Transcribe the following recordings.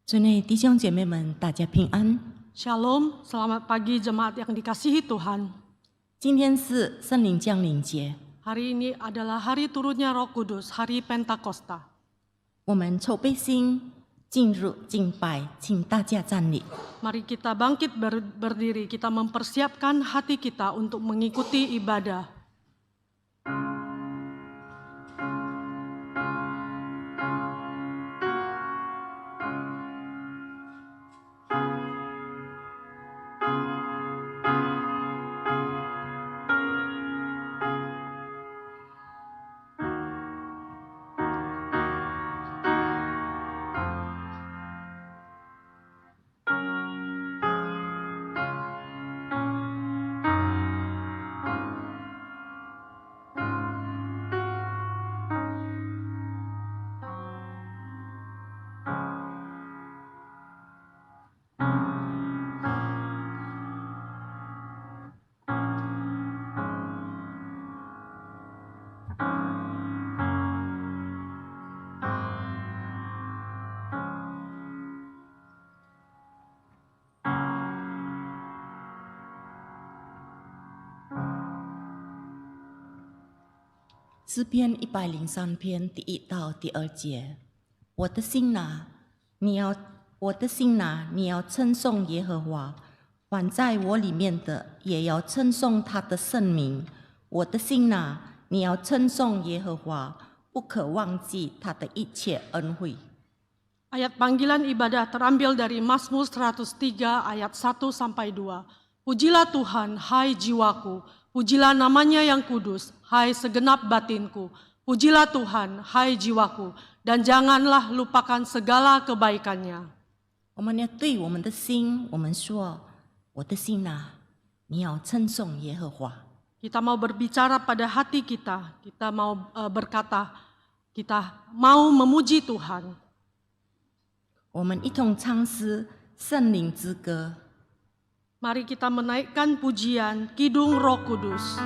尊内弟兄姐妹们，大家平安。 Shalom, selamat pagi jemaat yang dikasihi Tuhan. 今天是圣灵降临节， Hari ini adalah hari turunnya Roh Kudus, hari Pentakosta. 我们筹备心进入敬拜，请大家站立。 Mari kita bangkit berdiri, kita mempersiapkan hati kita untuk mengikuti ibadah.诗篇103篇第1到第2节，我的心哪，你要称颂耶和华，凡在我里面的也要称颂他的圣名。我的心哪，你要称颂耶和华，不可忘记他的一切恩惠。 Ayat panggilan ibadah terambil dari Mazmur 103 ayat 1-2. Pujilah Tuhan, hai jiwaku, pujilah namanya yang kudus, hai segenap batinku. Pujilah Tuhan, hai jiwaku, dan janganlah lupakan segala kebaikannya. 我们要对我们的心，我们说：我的心哪，你要称颂耶和华。 Kita mau berbicara pada hati kita, kita mau berkata, kita mau memuji Tuhan. 我们一同唱诗圣灵之歌。 Mari kita menaikkan pujian Kidung Roh Kudus.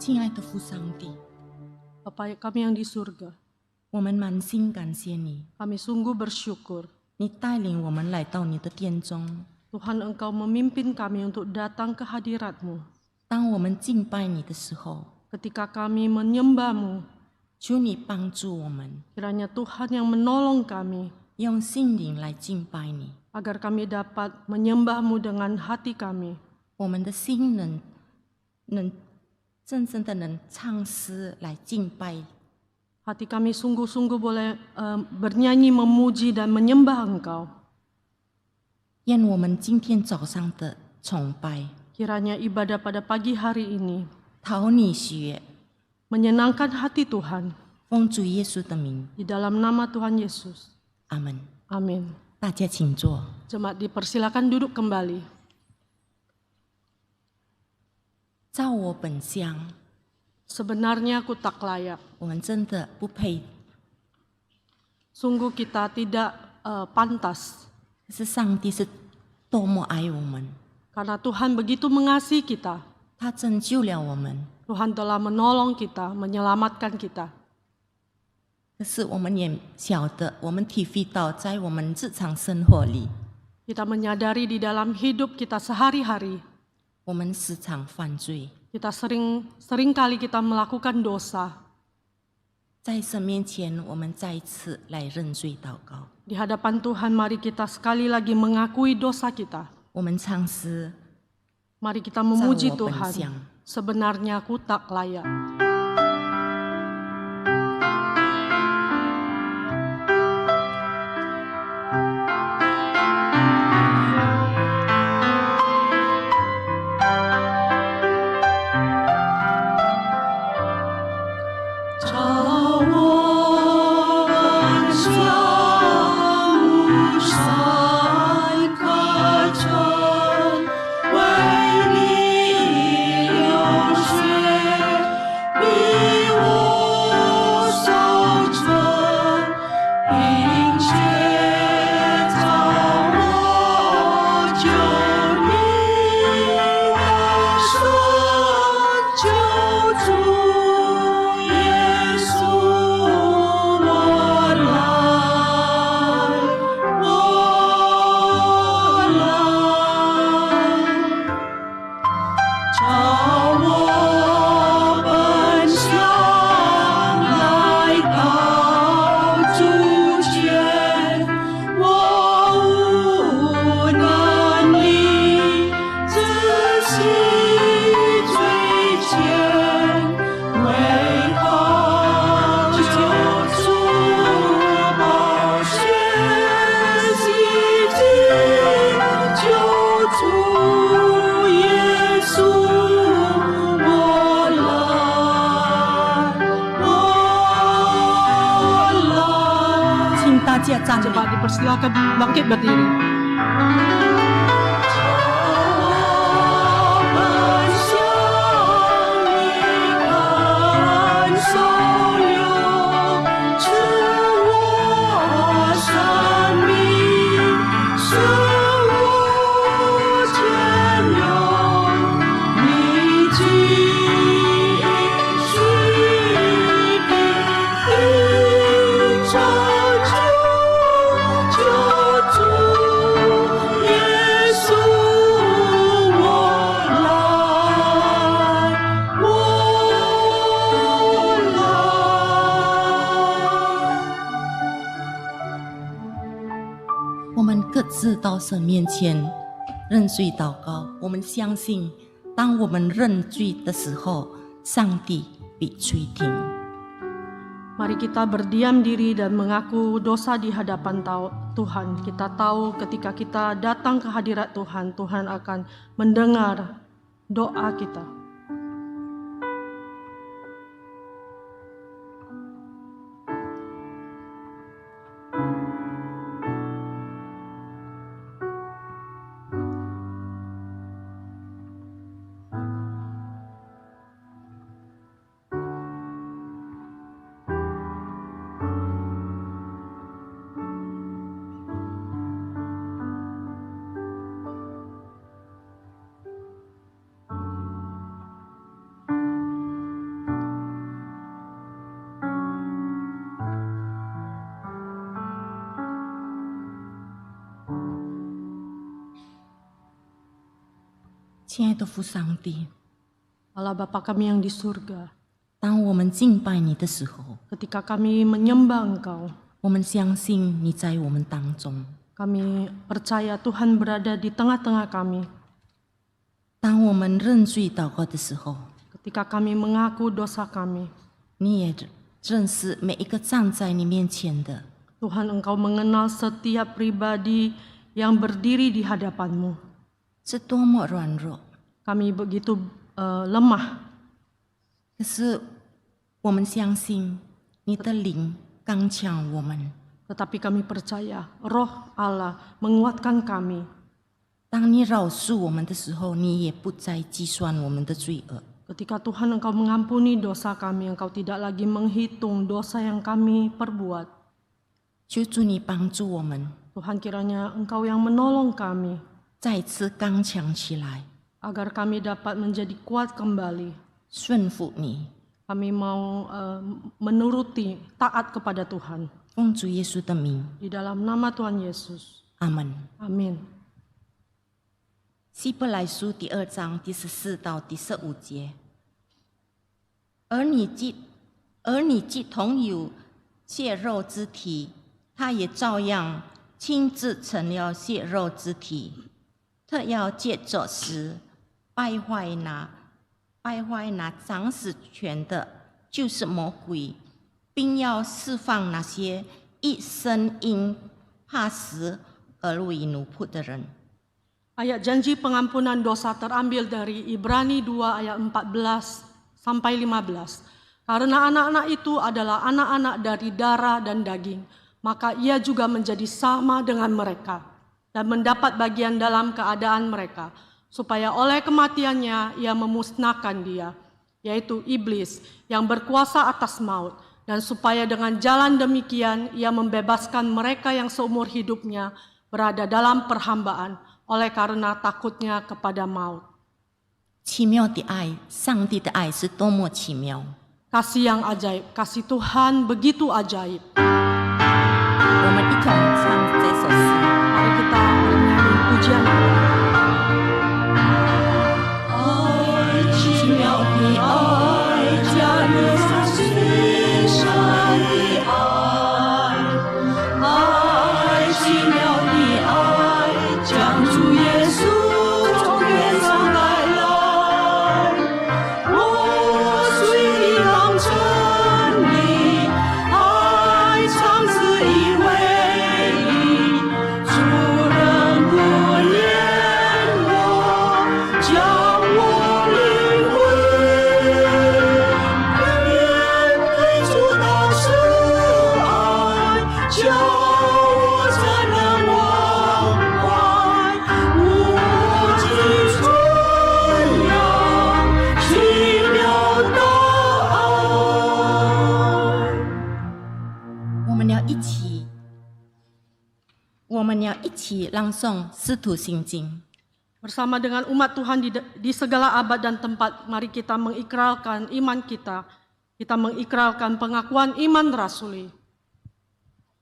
亲爱的父上帝， Bapa kami yang di surga, 我们满心感谢你， kami sungguh bersyukur 你带领我们来到你的殿中。 Tuhan Engkau memimpin kami untuk datang ke hadirat-Mu. 当我们敬拜你的时候， Ketika kami menyembah-Mu, 求你帮助我们， kiranya Tuhan yang menolong kami 用心灵来敬拜你。 agar kami dapat menyembah-Mu dengan hati kami. 我们的心能真正的能唱诗来敬拜。 Hati kami sungguh-sungguh boleh bernyanyi, memuji dan menyembah Engkau. 愿我们今天早上的崇拜， Kiranya ibadah pada pagi hari ini 讨你喜悦， menyenangkan hati Tuhan. 奉主耶稣的名， Di dalam nama Tuhan Yesus. 阿门。 Amin. 大家请坐。 Jemaat dipersilakan duduk kembali. 照我本相， Sebenarnya aku tak layak. 我们真的不配， Sungguh kita tidak pantas. 可是上帝是多么爱我们， Karena Tuhan begitu mengasihi kita. 他拯救了我们。 Tuhan telah menolong kita, menyelamatkan kita. 可是我们也晓得，我们体会到，在我们日常生活里， Kita menyadari di dalam hidup kita sehari-hari, 我们时常犯罪， kita seringkali kita melakukan dosa. 在神面前，我们再一次来认罪祷告。 Di hadapan Tuhan, mari kita sekali lagi mengakui dosa kita. 我们唱诗， Mari kita memuji 照我本 Tuhan. 相。 Sebenarnya aku tak layak. Jemaat dipersilakan bangkit berdiri.各自到神面前认罪祷告。我们相信，当我们认罪的时候，上帝必垂听。 Mari kita berdiam diri dan mengaku dosa di hadapan Tuhan. Kita tahu ketika kita datang ke hadirat Tuhan, Tuhan akan mendengar doa kita. 亲爱的父上帝， Allah Bapa kami yang di surga, 当我们敬拜你的时候， ketika kami menyembah Engkau, 我们相信你在我们当中。 kami percaya Tuhan berada di tengah-tengah kami. 当我们认罪祷告的时候， Ketika kami mengaku dosa kami, 你也认识每一个站在你面前的。 Tuhan Engkau mengenal setiap pribadi yang berdiri di hadapan-Mu. 是多么软弱， Kami begitu lemah, 可是我们相信你的灵刚强我们。 tetapi kami percaya Roh Allah menguatkan kami. 当你饶恕我们的时候，你也不再计算我们的罪恶。 Ketika Tuhan Engkau mengampuni dosa kami, Engkau tidak lagi menghitung dosa yang kami perbuat. 求主你帮助我们， Tuhan kiranya Engkau yang menolong kami, 再次刚强起来， agar kami dapat menjadi kuat kembali. 顺服你。 Kami mau menuruti, taat kepada Tuhan. 奉主耶稣的名， Di dalam nama Tuhan Yesus. 阿门。 Amin. 希伯来书第2章第14到第15节，而你既同有血肉之体，他也照样亲自成了血肉之体，特要借着死败坏那掌死权的，就是魔鬼，并要释放那些一生因怕死而为奴仆的人。 Ayat janji pengampunan dosa terambil dari Ibrani 2 ayat 14 sampai 15. Karena anak-anak itu adalah anak-anak dari darah dan daging, maka ia juga menjadi sama dengan mereka dan mendapat bagian dalam keadaan mereka, supaya oleh kematiannya ia memusnahkan dia, yaitu iblis yang berkuasa atas maut, dan supaya dengan jalan demikian ia membebaskan mereka yang seumur hidupnya berada dalam perhambaan oleh karena takutnya kepada maut. 奇妙的爱，上帝的爱是多么奇妙！ Kasih yang ajaib, kasih Tuhan begitu ajaib. 我们一同唱这首诗。 Mari kita bernyanyi pujian Allah. 爱，奇妙的爱，加入最深的爱，爱，奇妙的爱，将主耶稣从天上带来。我随你当真理，爱长子以为义，主人不言我，将我领会。面对主的慈爱，叫我怎能忘怀？无尽春阳，奇妙的爱。我们要一起朗诵《使徒行经》。 Bersama dengan umat Tuhan di segala abad dan tempat, mari kita mengikrarkan iman kita. Kita mengikrarkan pengakuan iman rasuli.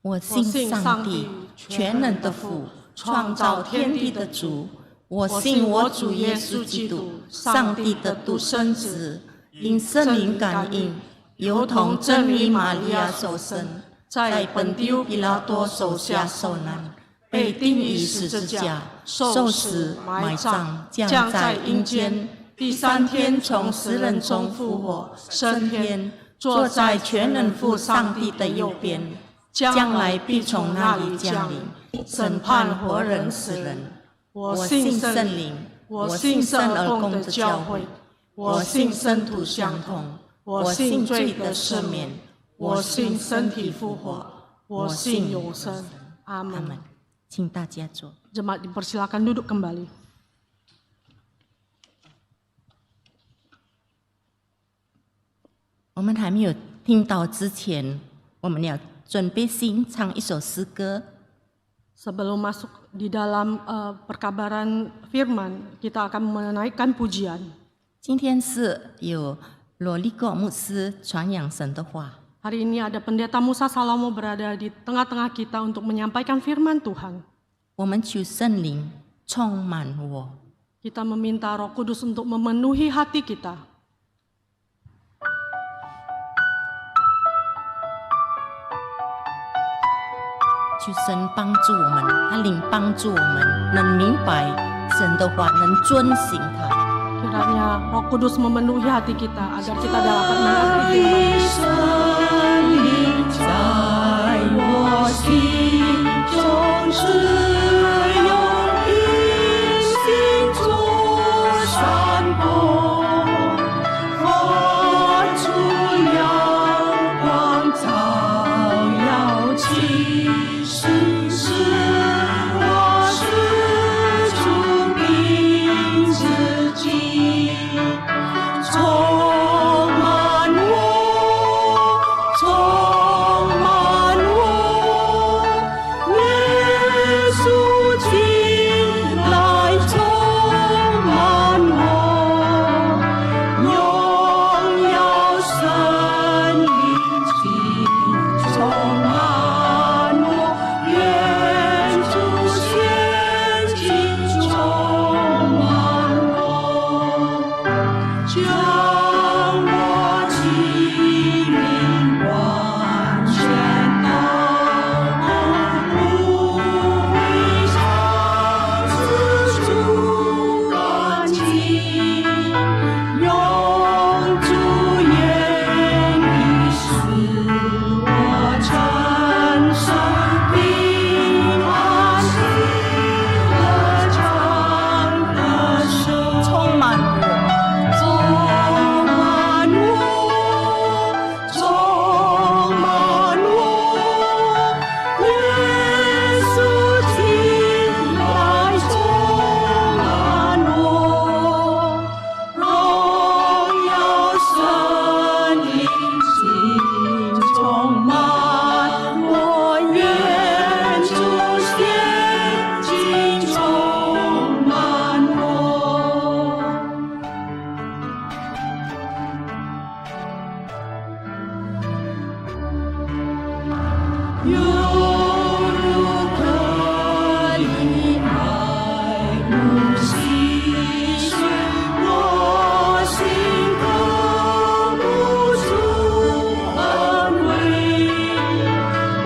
我信上帝，全能的父，创造天地的主。我信我主耶稣基督，上帝的独生子，因圣灵感应，由同真理玛利亚所生，在本丢彼拉多手下受难，被钉于十字架，受死，埋葬，降在阴间，第3天从死人中复活，升天，坐在全能父上帝的右边。 将来必从那里降临，审判活人死人。我信圣灵，我信圣而共的教会，我信圣徒相通，我信罪的赦免，我信身体复活，我信永生。阿门。请大家坐。 Jemaat dipersilakan duduk kembali. 我们还没有听到之前，我们要准备欣唱一首诗歌。 Sebelum masuk di dalam perkabaran firman, kita akan menaikkan pujian. 今天是有罗利果牧师传扬神的话。 Hari ini ada pendeta Musa Salomo berada di tengah-tengah kita untuk menyampaikan firman Tuhan. 我们求圣灵充满我。Kita meminta Roh Kudus untuk memenuhi hati kita.求神帮助我们，他灵帮助我们，能明白神的话，能遵行它。 Kiranya Roh Kudus memenuhi hati kita agar kita dapat mengikuti firman. 在我心中只有一心做善功，发出阳光照耀其实是我是主并自己。 充满我，充满我，耶稣进来充满我，荣耀神灵进充满我，愿主显进充满我。 将我的命完全到无为上自主安静，用主言语使我承受平安喜乐常乐手，充满我。 充满我，充满我，耶稣进来充满我，荣耀神灵进充满我，愿主显进充满我。 犹如颗粒爱如溪水，我心渴不住安慰。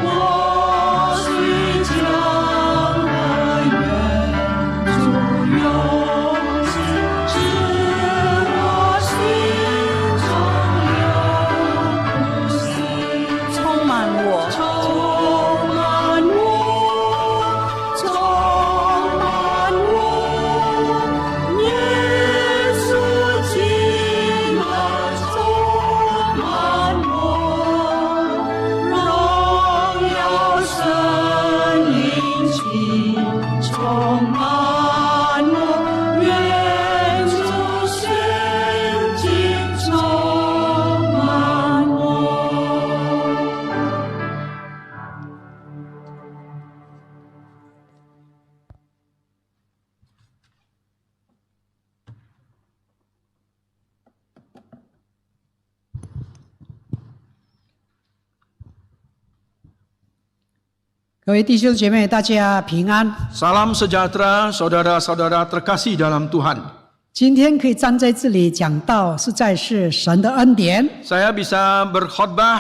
我虽将和远处有时，使我心中有呼吸，充满我。 充满我，充满我，耶稣进来充满我，荣耀神灵进充满我，愿主显进充满我。 各位弟兄姐妹，大家平安。 Salam sejahtera saudara-saudara terkasih dalam Tuhan. 今天可以站在这里讲道，实在是神的恩典。 Saya bisa berkhotbah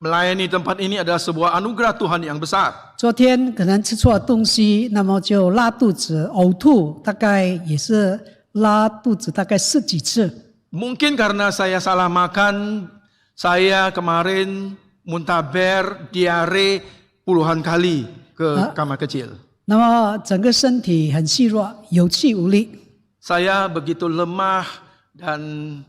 melayani tempat ini adalah sebuah anugerah Tuhan yang besar. 昨天可能吃错东西，那么就拉肚子、呕吐，大概也是拉肚子大概10几次。 Mungkin karena saya salah makan, saya kemarin muntaber, diare puluhan kali ke kamar kecil. 那么整个身体很虚弱，有气无力。 Saya begitu lemah dan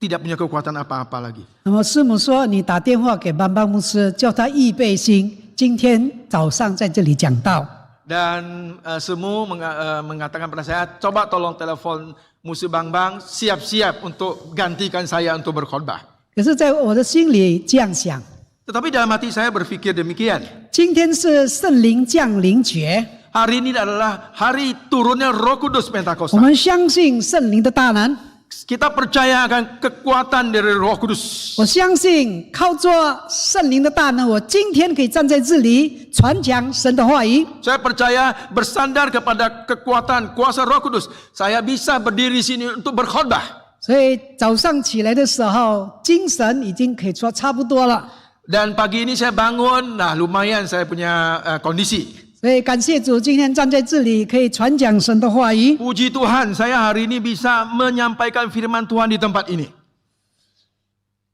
tidak punya kekuatan apa-apa lagi. 那么师母说，你打电话给班班牧师，叫他预备心，今天早上在这里讲道。 Dan Semu mengatakan pada saya, coba tolong telepon Musuh Bang Bang, siap-siap untuk gantikan saya untuk berkhotbah. 可是，在我的心里这样想， Tetapi dalam hati saya berpikir demikian. 今天是圣灵降临节， Hari ini adalah hari turunnya Roh Kudus 我 Pentakosta. 们相信圣灵的大能。Kita percaya akan kekuatan dari Roh Kudus. 我相信靠着圣灵的大能，我今天可以站在这里传讲神的话语。 Saya percaya bersandar kepada kekuatan kuasa Roh Kudus, saya bisa berdiri sini untuk berkhotbah. 所以早上起来的时候，精神已经可以说差不多了。 Dan pagi ini saya bangun, nah lumayan saya punya kondisi. 所以感谢主，今天站在这里可以传讲神的话语。 Puji Tuhan, saya hari ini bisa menyampaikan firman Tuhan di tempat ini.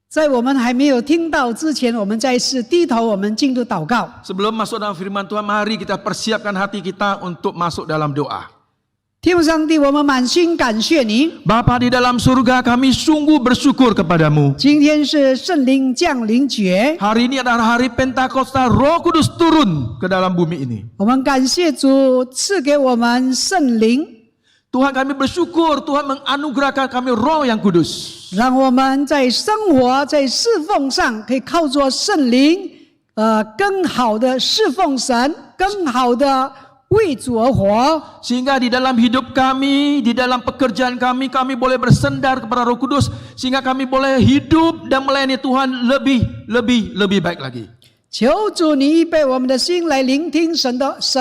在我们还没有听到之前，我们再次低头，我们进入祷告。 Sebelum masuk dalam firman Tuhan, mari kita persiapkan hati kita untuk masuk dalam doa. 天父上帝，我们满心感谢你。 Bapa di dalam surga, kami sungguh bersyukur kepadamu. 今天是圣灵降临节， Hari ini adalah hari Pentakosta, Roh Kudus turun ke dalam bumi ini. 我们感谢主赐给我们圣灵， Tuhan, kami bersyukur Tuhan menganugerahkan kami Roh yang kudus. 让我们在生活、在侍奉上可以靠着圣灵，更好的侍奉神，更好的为主而活。 Sehingga di dalam hidup kami, di dalam pekerjaan kami, kami boleh bersandar kepada Roh Kudus. Sehingga kami boleh hidup dan melayani Tuhan lebih baik lagi. 求主你预备我们的心来聆听神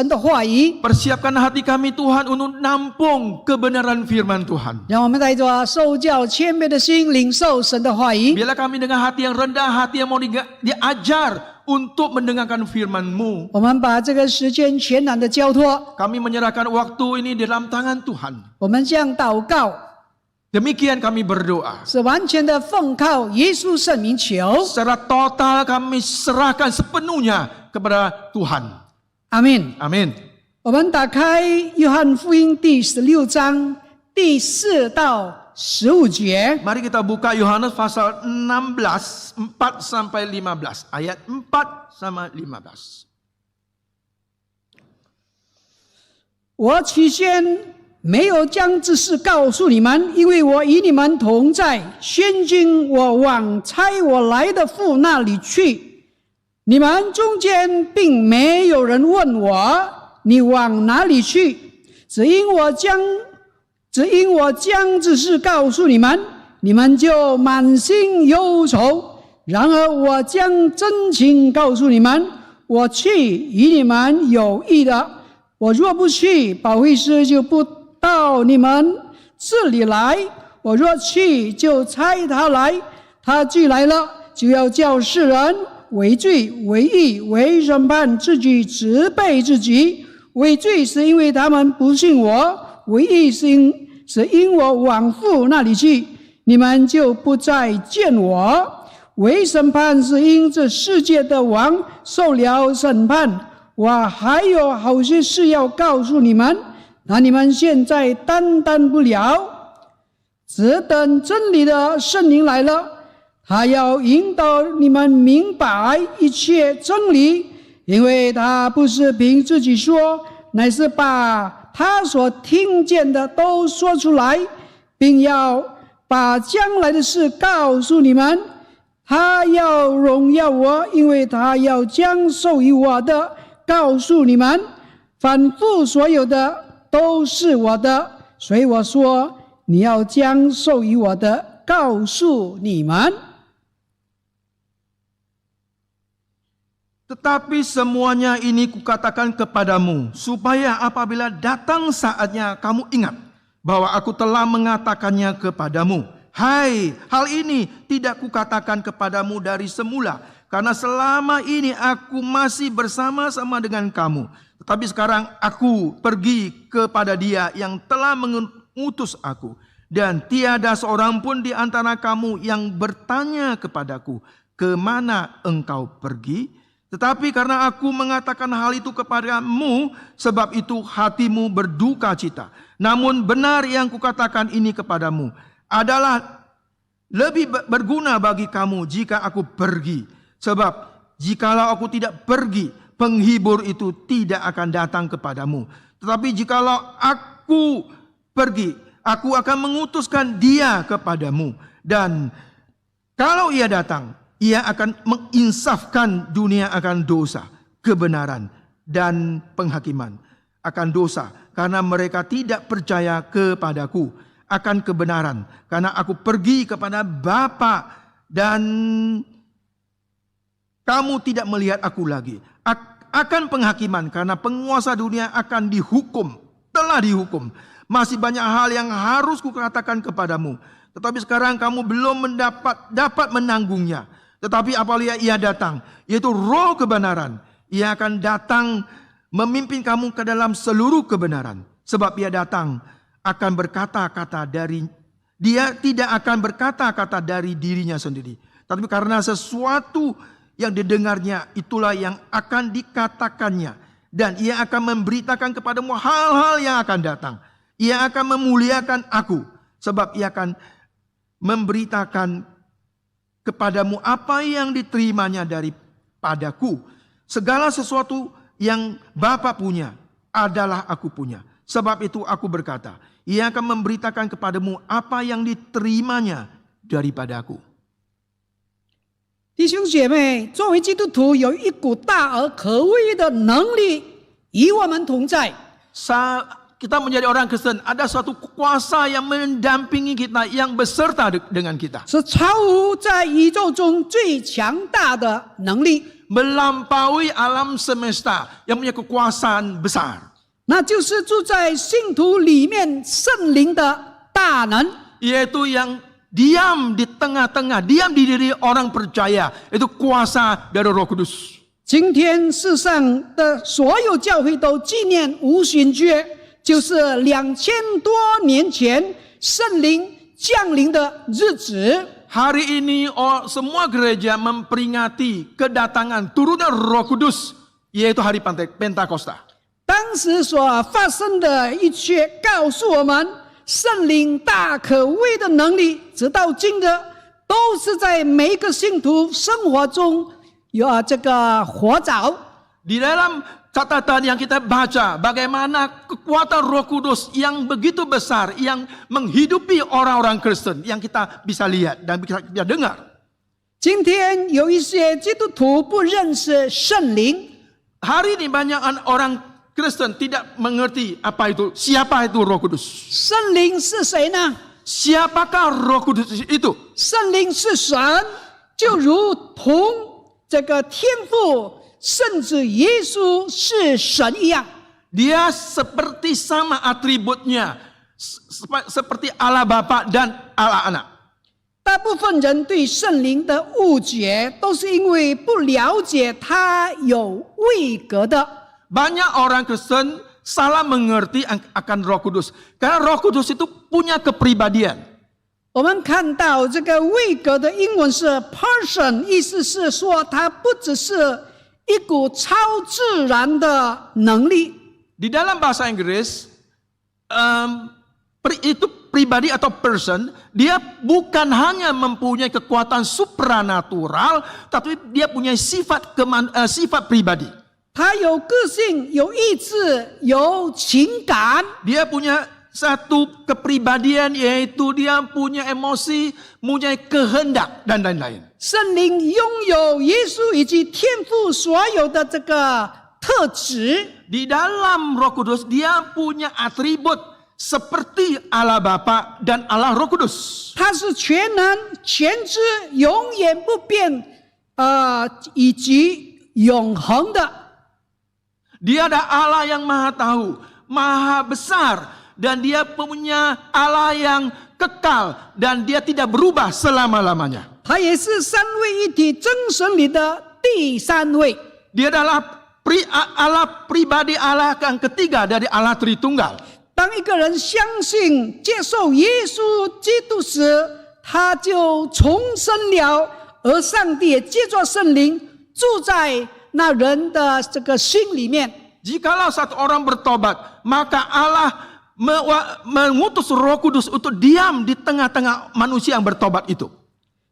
的话语， Persiapkan hati kami Tuhan untuk nampung kebenaran firman Tuhan. 让我们带着受教谦卑的心领受神的话语。 Biarlah kami dengan hati yang rendah, hati yang mau diajar untuk mendengarkan firman-Mu. 我们把这个时间全然的交托， Kami menyerahkan waktu ini di dalam tangan Tuhan. 我们这样祷告， Demikian kami berdoa. 是完全的奉靠耶稣圣名求。 Secara total kami serahkan sepenuhnya kepada Tuhan. 阿门。 Amin. 我们打开约翰福音第16章第4到15节。 Mari kita buka Yohanes pasal 16, 4 sampai 15. Ayat 4 sama 15. 我起先没有将这事告诉你们，因为我与你们同在。现今我往差我来的父那里去，你们中间并没有人问我，你往哪里去？只因我将这事告诉你们，你们就满心忧愁。然而我将真情告诉你们，我去与你们有益的。我若不去，保惠师就不到你们这里来；我若去，就差他来。他既来了，就要叫世人为罪、为义、为审判，自己责备自己。为罪是因为他们不信我；为义是因我往父那里去，你们就不再见我。为审判是因这世界的王受了审判。我还有好些事要告诉你们，那你们现在担当不了，只等真理的圣灵来了，他要引导你们明白一切真理，因为他不是凭自己说，乃是把他所听见的都说出来，并要把将来的事告诉你们。他要荣耀我，因为他要将授予我的告诉你们，凡父所有的都是我的，所以我说你要将授予我的告诉你们。 Tetapi semuanya ini kukatakan kepadamu, supaya apabila datang saatnya kamu ingat bahwa aku telah mengatakannya kepadamu. Hai, hal ini tidak kukatakan kepadamu dari semula, karena selama ini aku masih bersama-sama dengan kamu. Tetapi sekarang aku pergi kepada Dia yang telah mengutus aku. Dan tiada seorang pun di antara kamu yang bertanya kepadaku, kemana engkau pergi? Tetapi karena aku mengatakan hal itu kepadamu, sebab itu hatimu berduka cita. Namun benar yang kukatakan ini kepadamu adalah lebih berguna bagi kamu jika aku pergi. Sebab jikalau aku tidak pergi, penghibur itu tidak akan datang kepadamu. Tetapi jikalau aku pergi, aku akan mengutuskan Dia kepadamu. Dan kalau Ia datang, Ia akan menginsafkan dunia akan dosa, kebenaran, dan penghakiman. Akan dosa, karena mereka tidak percaya kepadaku. akan kebenaran. Karena aku pergi kepada Bapa dan kamu tidak melihat aku lagi. Akan penghakiman karena penguasa dunia akan dihukum. Telah dihukum. Masih banyak hal yang harus kukatakan kepadamu. Tetapi sekarang kamu belum dapat menanggungnya. Tetapi apabila ia datang, yaitu Roh kebenaran, ia akan datang memimpin kamu ke dalam seluruh kebenaran. Sebab ia datang akan berkata-kata dia tidak akan berkata-kata dari dirinya sendiri. Tapi karena sesuatu yang didengarnya itulah yang akan dikatakannya. Dan ia akan memberitakan kepadamu hal-hal yang akan datang. Ia akan memuliakan aku. Sebab ia akan memberitakan kepadamu apa yang diterimanya daripadaku. Segala sesuatu yang Bapa punya adalah aku punya. Sebab itu aku berkata, ia akan memberitakan kepadamu apa yang diterimanya daripadaku. 弟兄姐妹，作为基督徒，有一股大而可畏的能力与我们同在。 Kita menjadi orang Kristen, ada suatu kuasa yang mendampingi kita, yang beserta dengan kita. 是超乎在宇宙中最强大的能力， Melampaui alam semesta yang punya kekuasaan besar. 那就是住在信徒里面圣灵的大能。 Yaitu yang diam di tengah-tengah, diam di diri orang percaya. Itu kuasa dari Roh Kudus. 今天世上的所有教会都纪念五旬节，就是2000多年前圣灵降临的日子。 Hari ini semua gereja memperingati kedatangan turunnya Roh Kudus, yaitu hari Pentakosta. 当时所发生的一切告诉我们，圣灵大可畏的能力，直到今日都是在每一个信徒生活中有这个活着。 Di dalam catatan yang kita baca, bagaimana kekuatan Roh Kudus yang begitu besar, yang menghidupi orang-orang Kristen, yang kita bisa lihat dan bisa kita dengar. 今天有一些基督徒不认识圣灵， Hari ini banyak orang Kristen tidak mengerti siapa itu Roh Kudus. 圣灵是谁呢？ Siapakah Roh Kudus itu? 圣灵是神，就如同这个天父圣子耶稣是神一样。 Dia seperti sama atributnya, seperti Allah Bapa dan Allah Anak. 大部分人对圣灵的误解，都是因为不了解他有位格的。 Banyak orang Kristen salah mengerti akan Roh Kudus. Karena Roh Kudus itu punya kepribadian. 我们看到这个位格的英文是 person， 意思是说它不只是一股超自然的能力。 Di dalam bahasa Inggris, itu pribadi atau person, dia bukan hanya mempunyai kekuatan supranatural, tapi dia punya sifat pribadi. 他有个性，有意志，有情感。 Dia punya satu kepribadian, yaitu dia punya emosi, punya kehendak dan lain-lain. 圣灵拥有耶稣以及天父所有的这个特质。 Di dalam Roh Kudus dia punya atribut seperti Allah Bapa dan Allah Roh Kudus. 他是全能、全知、永远不变，以及永恒的。 Dia ada Allah yang maha tahu, maha besar, dan dia punya Allah yang kekal, dan dia tidak berubah selama-lamanya. 他也是三位一体真神里的第三位。 Dia adalah Allah pribadi, Allah yang ketiga dari Allah Tritunggal. 当一个人相信、接受耶稣基督时，他就重生了，而上帝也借着圣灵住在 那人的这个心里面。 Jikalau satu orang bertobat, maka Allah mengutus Roh Kudus untuk diam di tengah-tengah manusia yang bertobat itu.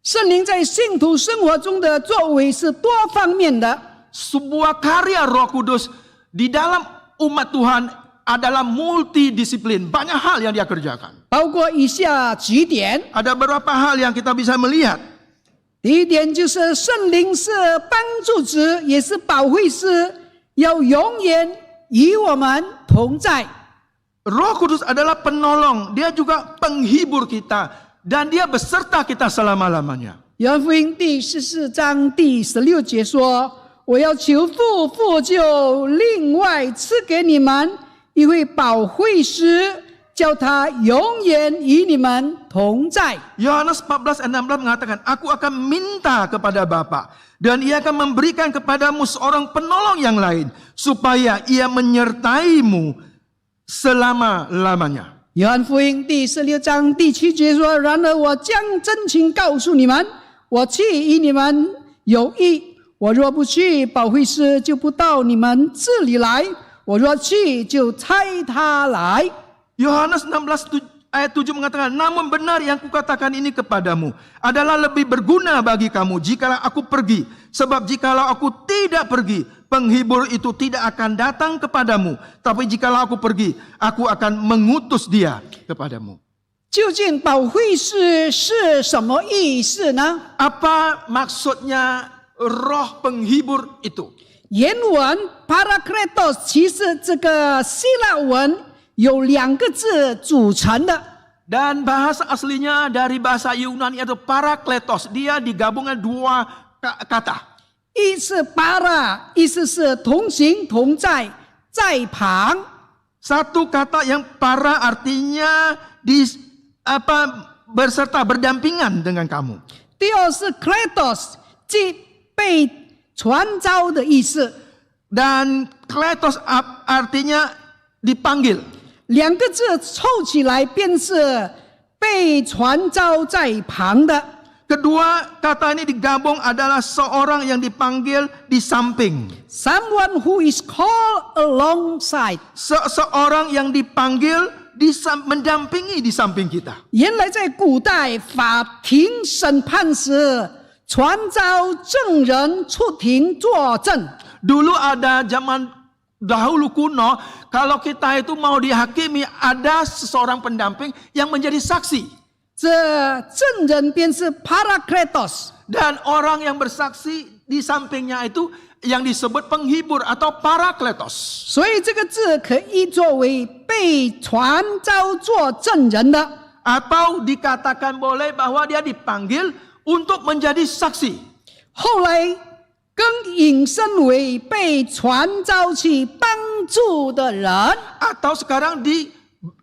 圣灵在信徒生活中的作为是多方面的。 Sebuah karya Roh Kudus di dalam umat Tuhan adalah multidisiplin, banyak hal yang dia kerjakan. 包括以下几点。 Ada beberapa hal yang kita bisa melihat. 第一点就是圣灵是帮助者，也是保惠师，要永远与我们同在。Roh Kudus adalah penolong, dia juga penghibur kita, dan dia beserta kita selama-lamanya. 约翰福音第14章第16节说：“我要求父，父就另外赐给你们一位保惠师，叫他永远与你们同在。” Yohanes 14 ayat 16 mengatakan, Aku akan minta kepada Bapa, dan ia akan memberikan kepadamu seorang penolong yang lain, supaya ia menyertaimu selama-lamanya. 约翰福音第16章第7节说：“然而我将真情告诉你们，我去与你们有益。我若不去，保惠师就不到你们这里来；我若去，就差他来。” Yohanes 16 ayat 7 mengatakan, Namun benar yang kukatakan ini kepadamu adalah lebih berguna bagi kamu jikalau aku pergi. Sebab jikalau aku tidak pergi, penghibur itu tidak akan datang kepadamu. Tapi jikalau aku pergi, aku akan mengutus dia kepadamu. 究竟保惠师是什么意思呢？ Apa maksudnya roh penghibur itu? 原文 Parakletos 其实这个希腊文有2个字组成的。 Dan bahasa aslinya dari bahasa Yunani itu parakletos. Dia digabungkan 2 kata. 一是 para， 意思是同行同在，在旁。 Satu kata yang para artinya berserta berdampingan dengan kamu. 第二是 kletos， 即被传召的意思。 Dan kletos artinya dipanggil. 2个字凑起来便是被传召在旁的。 Kedua kata ini digabung adalah seorang yang dipanggil di samping. Someone who is called alongside. Seorang yang dipanggil mendampingi di samping kita. 原来在古代法庭审判时，传召证人出庭作证。 Dulu ada zaman dahulu kuno, kalau kita itu mau dihakimi, ada seseorang pendamping yang menjadi saksi. 这证人便是 Parakletos。 Dan orang yang bersaksi di sampingnya itu yang disebut penghibur atau parakletos. 所以这个字可以作为被传召做证人的。 Atau dikatakan boleh bahwa dia dipanggil untuk menjadi saksi. 后来更引申为被传召去帮助的人。 Atau sekarang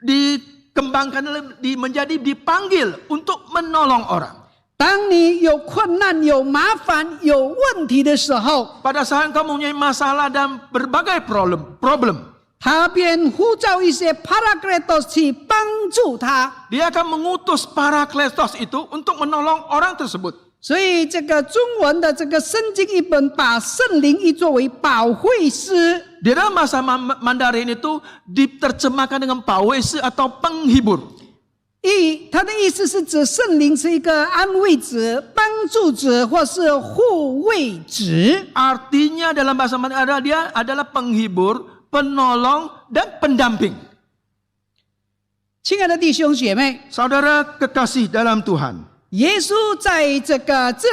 dikembangkan menjadi dipanggil untuk menolong orang. 当你有困难、有麻烦、有问题的时候， Pada saat kamu mempunyai masalah dan berbagai problem, 他便呼召一些 Parakletos 去帮助他。 dia akan mengutus parakletos itu untuk menolong orang tersebut. 所以这个中文的这个圣经译本把圣灵译作为保惠师。 Di dalam bahasa Mandarin itu diterjemahkan dengan pawesi atau penghibur. 他的意思是指圣灵是一个安慰者、帮助者或是护卫者。 Artinya dalam bahasa Mandarin dia adalah penghibur, penolong, dan pendamping. 亲爱的弟兄姐妹， Saudara kekasih dalam Tuhan, 耶稣在这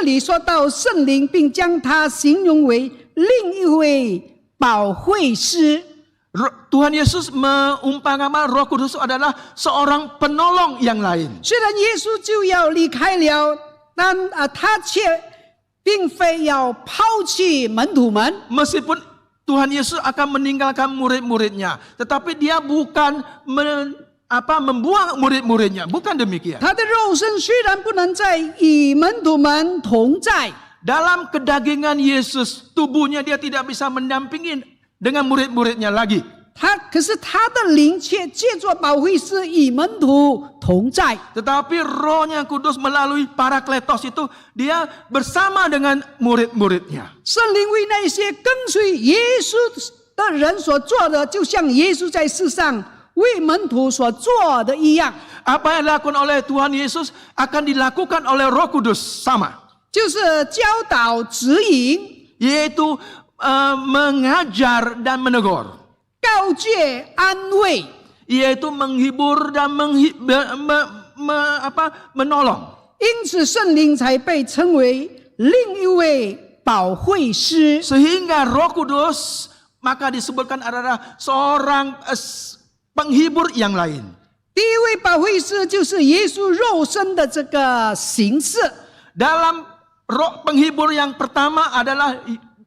里说到圣灵，并将它形容为另一位保惠师。 Tuhan Yesus mengumpamakan Roh Kudus adalah seorang penolong yang lain. 虽然耶稣就要离开了，但他却并非要抛弃门徒们。 Meskipun Tuhan Yesus akan meninggalkan murid-muridnya, tetapi dia bukan membuang murid-muridnya, bukan demikian. 他的肉身虽然不能再与门徒们同在， Dalam kedagingan Yesus, tubuhnya dia tidak bisa mendampingi dengan murid-muridnya lagi. 可是他的灵却借着保惠师与门徒同在。 Tetapi Rohnya Kudus melalui Parakletos itu dia bersama dengan murid-muridnya. 圣灵为那些跟随耶稣的人所做的，就像耶稣在世上为门徒所做的一样， Apa yang dilakukan oleh Tuhan Yesus akan dilakukan oleh Roh Kudus sama, 就是教导、指引、 yaitu mengajar dan menegur, 告诫、安慰。 yaitu menghibur dan menolong. 因此，圣灵才被称为另一位保惠师。 Sehingga Roh Kudus maka disebutkan adalah seorang penghibur yang lain. 第一位保惠师就是耶稣肉身的这个形式， Dalam roh penghibur yang pertama adalah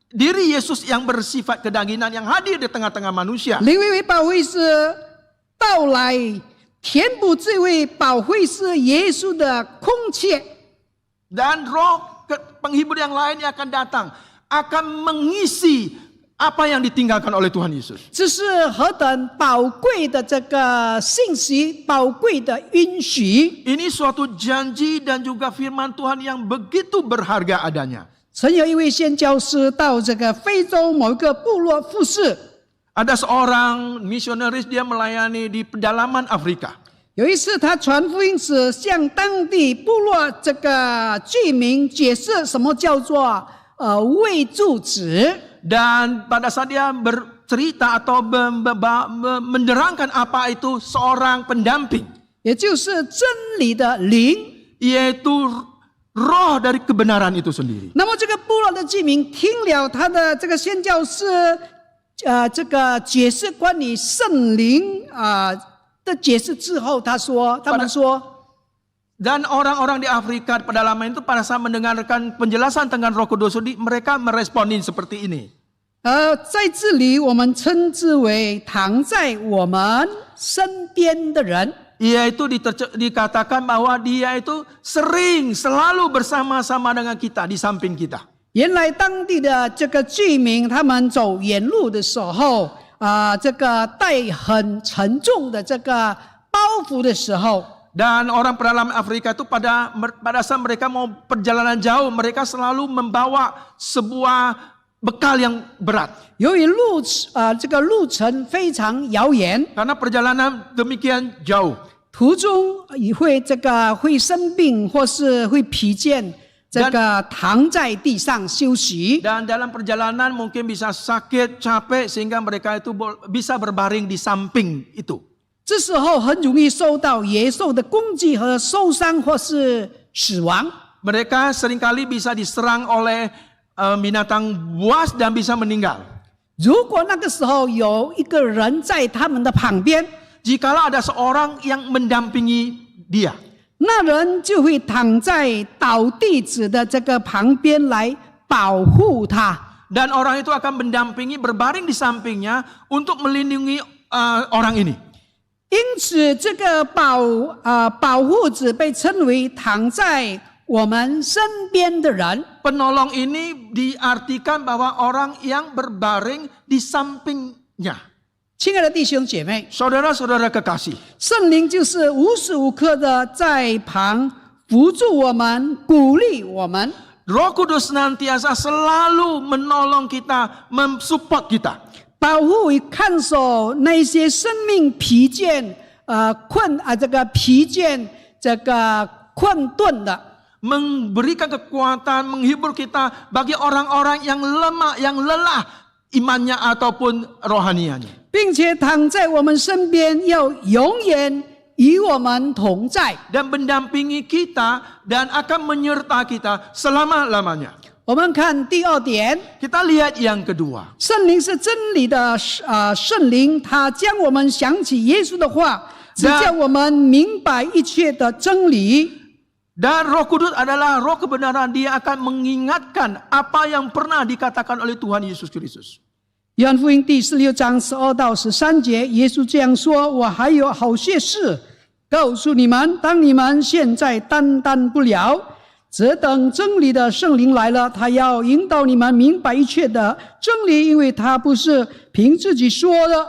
diri Yesus yang bersifat kedagingan yang hadir di tengah-tengah manusia. 另一位保惠师到来，填补这位保惠师耶稣的空缺。 Dan roh penghibur yang lain yang akan datang akan mengisi apa yang ditinggalkan oleh Tuhan Yesus. 这是何等宝贵的这个信息，宝贵的允许。 Ini suatu janji dan juga firman Tuhan yang begitu berharga adanya. 曾有一位宣教师到这个非洲某一个部落服侍， Ada seorang misionaris dia melayani di pedalaman Afrika. 有一次他传福音时向当地部落这个居民解释什么叫做为助子。 Dan pada saat dia bercerita atau menerangkan apa itu seorang pendamping, 也就是真理的灵。 yaitu roh dari kebenaran itu sendiri. 那么这个部落的居民听了他的这个宣教师这个解释关于圣灵的解释之后，他们说。 Dan orang-orang di Afrika pedalaman itu pada saat mendengarkan penjelasan tentang Roh Kudus, mereka meresponin seperti ini. 在这里我们称之为躺在我们身边的人。 Yaitu dikatakan bahwa dia itu selalu bersama-sama dengan kita, di samping kita. 原来当地的这个居民，他们走远路的时候，这个带很沉重的这个包袱的时候。 Dan orang pedalaman Afrika itu pada saat mereka mau perjalanan jauh, mereka selalu membawa sebuah bekal yang berat. 由于这个路程非常遥远， Karena perjalanan demikian jauh. 途中也会生病或是会疲倦，这个躺在地上休息。 Dan dalam perjalanan mungkin bisa sakit, capek sehingga mereka itu bisa berbaring di samping itu. 这时候很容易受到野兽的攻击和受伤或是死亡。 Mereka seringkali bisa diserang oleh binatang buas dan bisa meninggal. 如果那个时候有一个人在他们的旁边， Jikalau ada seorang yang mendampingi dia, 那人就会躺在倒地子的这个旁边来保护他。 dan orang itu akan mendampingi berbaring di sampingnya untuk melindungi orang ini. 因此，这个保护者被称为躺在我们身边的人。 Penolong ini diartikan bahwa orang yang berbaring di sampingnya. 亲爱的弟兄姐妹， Saudara-saudara kekasih, 圣灵就是无时无刻的在旁扶助我们、鼓励我们。 Roh Kudus senantiasa selalu menolong kita, mensupport kita. 保护与看守那些生命疲倦、困顿的， Memberikan kekuatan, menghibur kita bagi orang-orang yang lemah, yang lelah imannya ataupun rohanianya. 并且躺在我们身边，要永远与我们同在。 Dan mendampingi kita dan akan menyertai kita selama-lamanya. 我们看第二点， Kita lihat yang kedua. 圣灵是真理的圣灵，他将我们想起耶稣的话，只叫我们明白一切的真理。 Dan Roh Kudus adalah roh kebenaran. Dia akan mengingatkan apa yang pernah dikatakan oleh Tuhan Yesus Kristus. 约翰福音第16章12到13节，耶稣这样说：“我还有好些事告诉你们，当你们现在担当不了，只等真理的圣灵来了，他要引导你们明白一切的真理，因为他不是凭自己说的，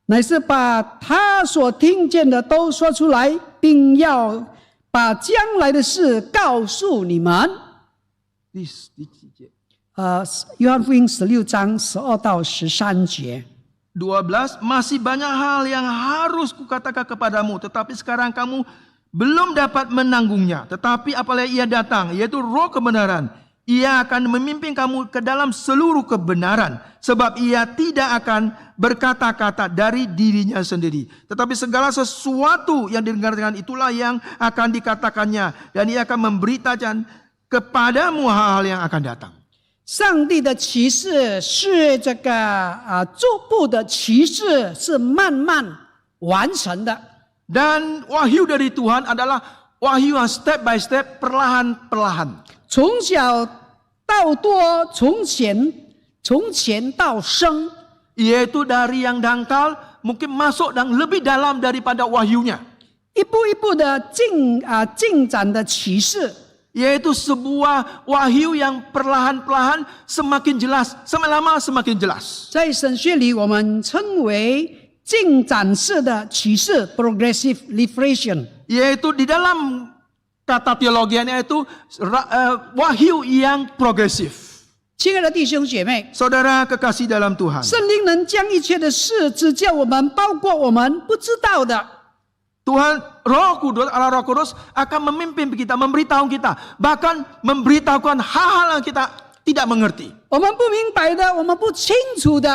乃是把他所听见的都说出来，并要把将来的事告诉你们。” 约翰福音16章12到13节。 12, masih banyak hal yang harus kukatakan kepadamu, tetapi sekarang kamu belum dapat menanggungnya. Tetapi apabila ia datang, yaitu roh kebenaran, ia akan memimpin kamu ke dalam seluruh kebenaran. Sebab ia tidak akan berkata-kata dari dirinya sendiri. Tetapi segala sesuatu yang didengarkan itulah yang akan dikatakannya. Dan ia akan memberitakan kepadamu hal-hal yang akan datang. 上帝的启示是这个逐步的启示，是慢慢完成的。 Dan wahyu dari Tuhan adalah wahyu yang step by step, perlahan-perlahan. 从小到多，从浅到深， Yaitu dari yang dangkal mungkin masuk dan lebih dalam daripada wahyunya. 一步一步的进展的启示。 Yaitu sebuah wahyu yang perlahan-perlahan semakin jelas, semakin lama semakin jelas. 在神学里，我们称为进展式的启示 （progressive revelation）。 Yaitu di dalam kata teologianya itu wahyu yang progresif. 亲爱的弟兄姐妹， Saudara kekasih dalam Tuhan. 圣灵能将一切的事指教我们，包括我们不知道的。 Tuhan Roh Kudus, Allah Roh Kudus akan memimpin kita, memberitahu kita, bahkan memberitahukan hal-hal yang kita tidak mengerti. 我们不明白的，我们不清楚的，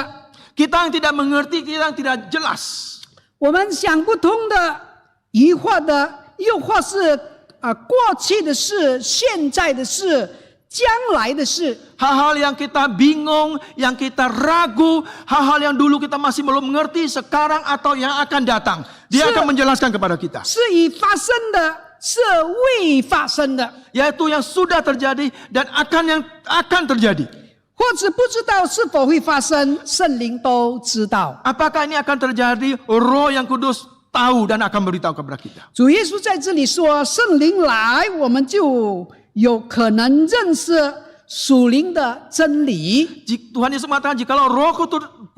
Kita yang tidak mengerti, kita yang tidak jelas. 我们想不通的、疑惑的，又或是过去的事、现在的事、将来的事。 Hal-hal yang kita bingung, yang kita ragu, hal-hal yang dulu kita masih belum mengerti, sekarang atau yang akan datang. Dia akan menjelaskan kepada kita. 是已发生的，是未发生的， Yaitu yang sudah terjadi dan yang akan terjadi. 或者不知道是否会发生，圣灵都知道。 Apakah ini akan terjadi? Roh yang kudus tahu dan akan beritahu kepada kita. 主耶稣在这里说：“圣灵来，我们就有可能认识属灵的真理。” Tuhan Yesus mengatakan jikalau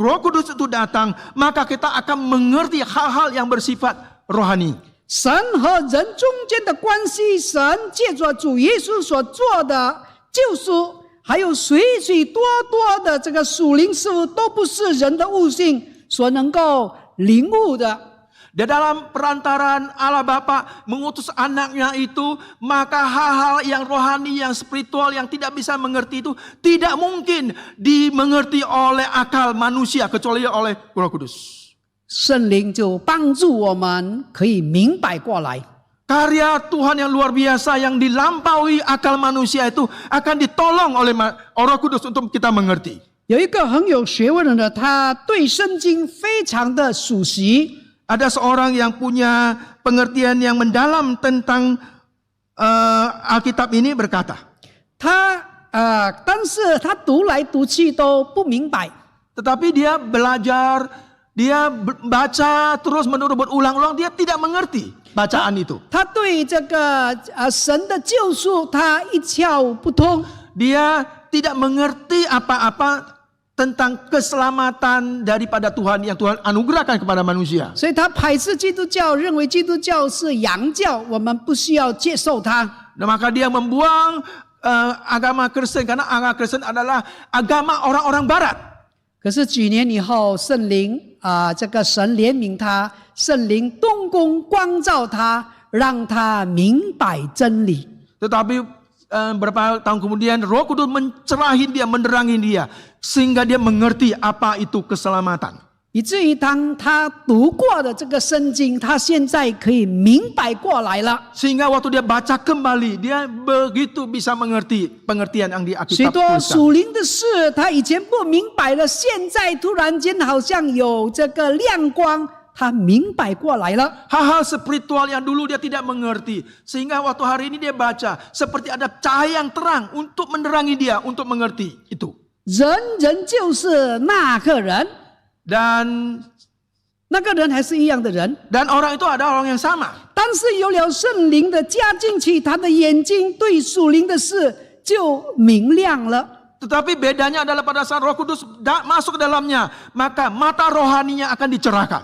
Roh Kudus itu datang, maka kita akan mengerti hal-hal yang bersifat rohani. 神和人中间的关系，神借着主耶稣所做的救赎，还有许许多多的这个属灵事物，都不是人的悟性所能够领悟的。 Di dalam perantaran Allah Bapa mengutus anaknya itu, maka hal-hal yang rohani, yang spiritual, yang tidak bisa mengerti itu tidak mungkin dimengerti oleh akal manusia kecuali oleh Roh Kudus. 圣灵就帮助我们可以明白过来。 Karya Tuhan yang luar biasa yang dilampaui akal manusia itu akan ditolong oleh Roh Kudus untuk kita mengerti. 有一个很有学问的人，他对圣经非常的熟悉。 Ada seorang yang punya pengertian yang mendalam tentang Alkitab ini berkata, 但是他读来读去都不明白。 tetapi dia belajar, dia baca terus menerus berulang-ulang, dia tidak mengerti bacaan itu. 他对这个神的救赎他一窍不通。 Dia tidak mengerti apa-apa tentang keselamatan daripada Tuhan yang Tuhan anugerahkan kepada manusia. 所以他排斥基督教，认为基督教是洋教，我们不需要接受它。 Dan maka dia membuang agama Kristen karena agama Kristen adalah agama orang-orang Barat. 可是几年以后，圣灵这个神怜悯他，圣灵动工光照他，让他明白真理。 Tetapi beberapa tahun kemudian Roh Kudus mencerahin dia, menerangi dia sehingga dia mengerti apa itu keselamatan. 以至于当他读过的这个圣经，他现在可以明白过来了。 Sehingga waktu dia baca kembali, dia begitu bisa mengerti pengertian yang di 许 Alkitab 多 tulisan. 属灵的事，他以前不明白了，现在突然间好像有这个亮光，他明白过来了。 Hal-hal spiritual yang dulu dia tidak mengerti. Sehingga waktu hari ini dia baca, seperti ada cahaya yang terang untuk menerangi dia, untuk mengerti itu. 人就是那个人， Dan 那个人还是一样的人， orang itu ada orang yang sama. 但是有了圣灵的加进去，他的眼睛对属灵的事就明亮了。 Tetapi bedanya adalah pada saat Roh Kudus masuk ke dalamnya, maka mata rohaninya akan dicerahkan.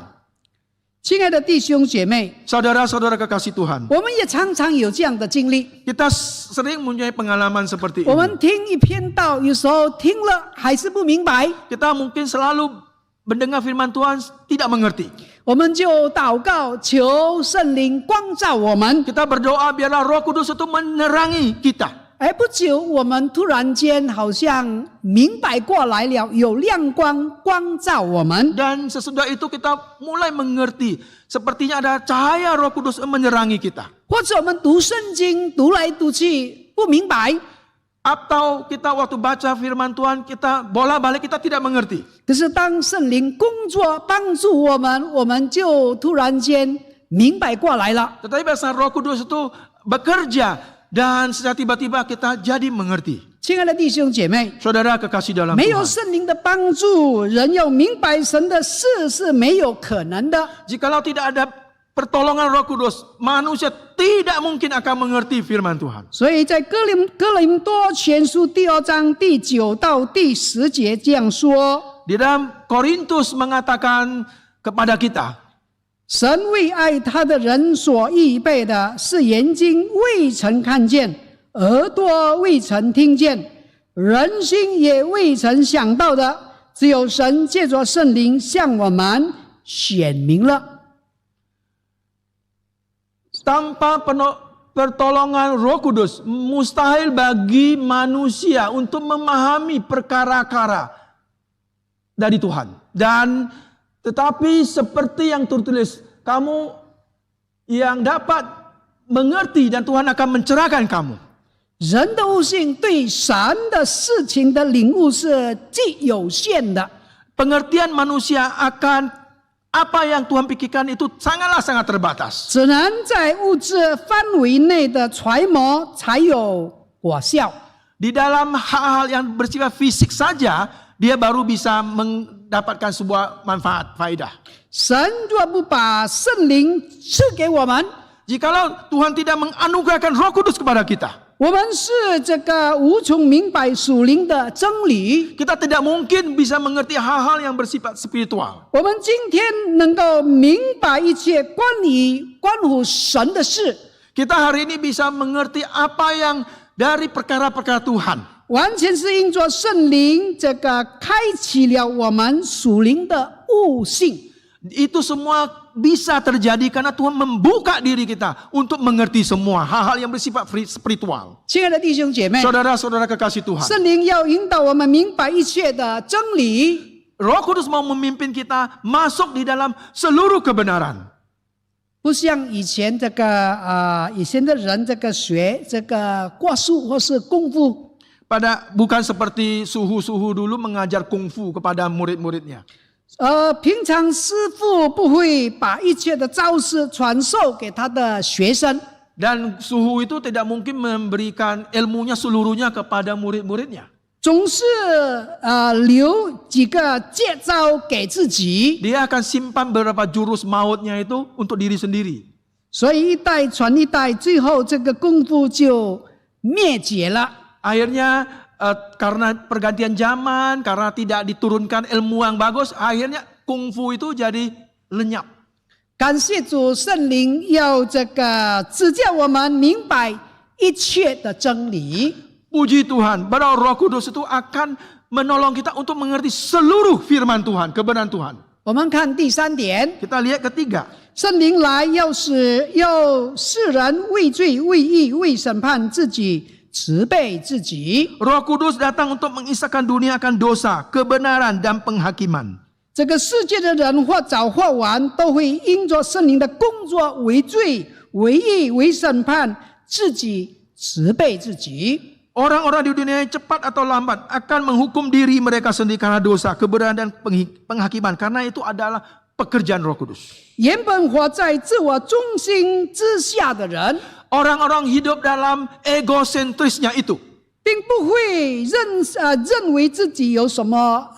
亲爱的弟兄姐妹， Saudara-saudara kekasih Tuhan, 我们也常常有这样的经历。 kita sering mempunyai pengalaman seperti 我 ini. 们听一篇道，有时候听了还是不明白， Kita mungkin selalu mendengar firman Tuhan tidak mengerti. 我们就祷告，求圣灵光照我们。 Kita berdoa biarlah Roh Kudus itu menerangi kita. 而不久，我们突然间好像明白过来了，有亮光光照我们。 Dan sesudah itu kita mulai mengerti. Sepertinya ada cahaya Roh Kudus menerangi kita. 或者我们读圣经，读来读去不明白， Atau kita waktu baca firman Tuhan, kita bola-balik, kita tidak mengerti. 可是当圣灵工作帮助我们，我们就突然间明白过来了。 Tetapi pada saat Roh Kudus itu bekerja dan secara tiba-tiba kita jadi mengerti. 亲爱的弟兄姐妹， Saudara kekasih dalam 没有 Tuhan. 圣灵的帮助，人要明白神的事是没有可能的。 Jikalau tidak ada pertolongan Roh Kudus, manusia tidak mungkin akan mengerti firman Tuhan. 所以在哥林多前书第2章第9到第10节这样说： Di dalam Korintus mengatakan kepada kita, 神为爱他的人所预备的，是眼睛未曾看见，耳朵未曾听见，人心也未曾想到的，只有神借着圣灵向我们显明了。 tanpa pertolongan Roh Kudus, mustahil bagi manusia untuk memahami perkara-kara dari Tuhan. Dan tetapi seperti yang tertulis, kamu yang dapat mengerti dan Tuhan akan mencerahkan kamu. 人的悟性对神的事情的领悟是极有限的， Pengertian manusia akan apa yang Tuhan pikirkan itu sangat terbatas. 只能在物质范围内的揣摩才有果效。 Di dalam hal-hal yang bersifat fisik saja, dia baru bisa mendapatkan sebuah manfaat, faedah. 神若不把圣灵赐给我们， Jikalau Tuhan tidak menganugerahkan Roh Kudus kepada kita, 我们是这个无从明白属灵的真理。 kita tidak mungkin bisa mengerti hal-hal yang bersifat spiritual. 我们今天能够明白一切关乎神的事， Kita hari ini bisa mengerti apa yang dari perkara-perkara Tuhan. 完全是因着圣灵这个开启了我们属灵的悟性。 Itu semua bisa terjadi karena Tuhan membuka diri kita untuk mengerti semua hal-hal yang bersifat spiritual. 亲爱的弟兄姐妹， Saudara-saudara kekasih Tuhan, 圣灵要引导我们明白一切的真理。 Roh Kudus mau memimpin kita masuk di dalam seluruh kebenaran. 不像以前以前的人学挂术或是功夫， Bukan seperti suhu-suhu dulu mengajar kungfu kepada murid-muridnya. 平常师傅不会把一切的招式传授给他的学生， Dan suhu itu tidak mungkin memberikan ilmunya seluruhnya kepada murid-muridnya. 总是留几个借招给自己， Dia akan simpan beberapa jurus mautnya itu untuk diri sendiri. 所以一代传一代，最后这个功夫就灭绝了。 Akhirnya karena pergantian zaman, karena tidak diturunkan ilmu yang bagus, akhirnya kungfu itu jadi lenyap. 感谢主，圣灵要指教我们明白一切的真理。 Puji Tuhan, bahwa Roh Kudus itu akan menolong kita untuk mengerti seluruh firman Tuhan, kebenaran Tuhan. 我们看第3点， Kita lihat ketiga. 圣灵来要世人为罪、为义、为审判自己，慈悲自己。 Roh Kudus datang untuk mengisahkan dunia akan dosa, kebenaran dan penghakiman. 这个世界的人或早或晚都会因着圣灵的工作为罪、为义、为审判自己，慈悲自己。 Orang-orang di dunia cepat atau lambat akan menghukum diri mereka sendiri karena dosa, kebenaran dan penghakiman. Karena itu adalah pekerjaan Roh Kudus. 原本活在自我中心之下的人， Orang-orang hidup dalam egosentrisnya itu. 并不会认为自己有什么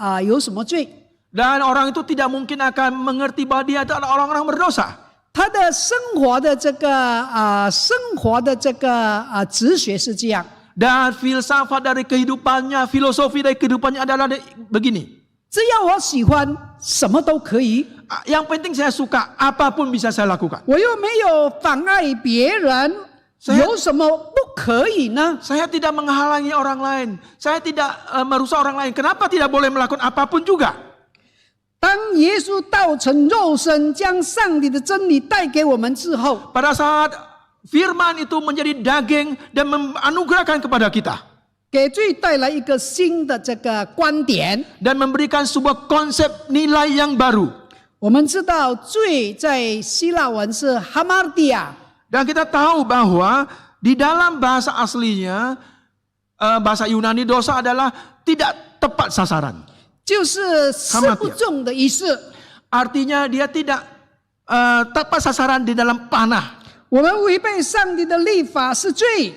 罪。 Dan orang itu tidak mungkin akan mengerti bahwa dia adalah orang-orang berdosa. 他的生活的哲学是这样。 Dan filsafat dari kehidupannya, filosofi dari kehidupannya adalah begini. 只要我喜欢，什么都可以。 Yang penting saya suka, apapun bisa saya lakukan. 我又没有妨碍别人，有什么不可以呢？ Saya tidak menghalangi orang lain. Saya tidak merusak orang lain. Kenapa tidak boleh melakukan apapun juga? 当耶稣道成肉身，将上帝的真理带给我们之后， Pada saat firman itu menjadi daging dan menganugerahkan kepada kita. 给罪带来一个新的观点。 Dan memberikan sebuah konsep nilai yang baru. 我们知道罪在希腊文是 hamartia， Dan kita tahu bahwa di dalam bahasa aslinya bahasa Yunani dosa adalah tidak tepat sasaran. 就是射不中的意思。 Artinya dia tidak tepat sasaran di dalam panah. 我们违背上帝的律法是罪，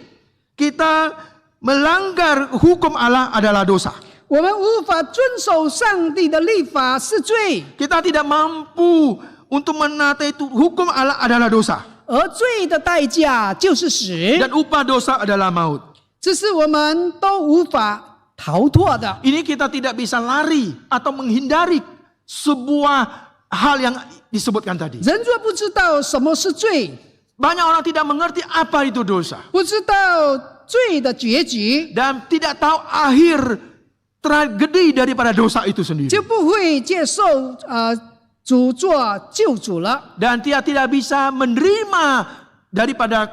Kita melanggar hukum Allah adalah dosa. 我们无法遵守上帝的律法是罪， Kita tidak mampu untuk menaati itu. Hukum Allah adalah dosa. 而罪的代价就是死， Dan upah dosa adalah maut. 这是我们都无法逃脱的。 Ini kita tidak bisa lari atau menghindari sebuah hal yang disebutkan tadi. 人若不知道什么是罪， Banyak orang tidak mengerti apa itu dosa. 不知道罪的结局， Dan tidak tahu akhir tragedi daripada dosa itu sendiri. 就不会接受主做救主了。 Dan dia tidak bisa menerima daripada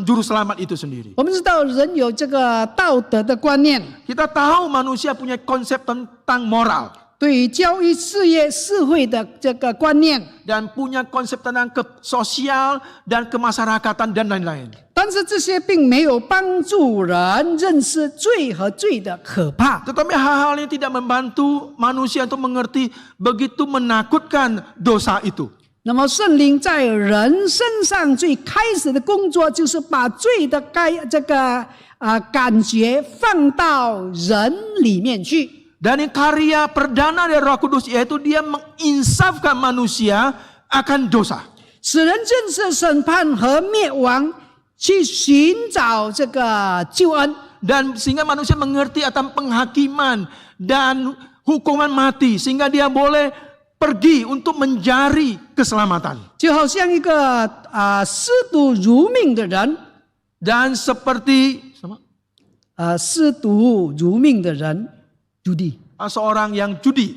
juru selamat itu sendiri. 我们知道人有这个道德的观念， Kita tahu manusia punya konsep tentang moral. 对于教育、事业、社会的这个观念， Dan punya konsep tentang sosial dan kemasyarakatan dan lain-lain. 但是这些并没有帮助人认识罪和罪的可怕。 Tetapi hal-hal ini tidak membantu manusia untuk mengerti begitu menakutkan dosa itu. 那么圣灵在人身上最开始的工作，就是把罪的感觉放到人里面去。 Dan karya perdana dari Roh Kudus yaitu dia menginsafkan manusia akan dosa. 使人认识审判和灭亡，去寻找这个救恩。 Dan sehingga manusia mengerti akan penghakiman dan hukuman mati. Sehingga dia boleh pergi untuk mencari keselamatan. 就好像一个嗜赌如命的人， Dan seperti 嗜赌如命的人，Judi， seorang yang judi.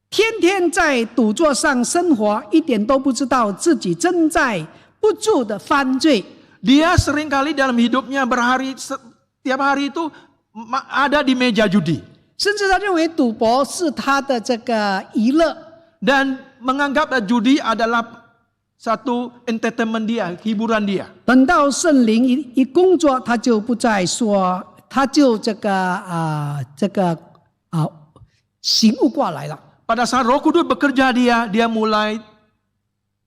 天天在赌桌上生活，一点都不知道自己正在不住的犯罪。 Dia seringkali dalam hidupnya setiap hari itu ada di meja judi. 甚至他认为赌博是他的这个娱乐。 Dan menganggap judi adalah satu entertainment dia, hiburan dia. 等到圣灵一工作，他就不再说，他就醒悟过来了。 Pada saat Roh Kudus bekerja dia mulai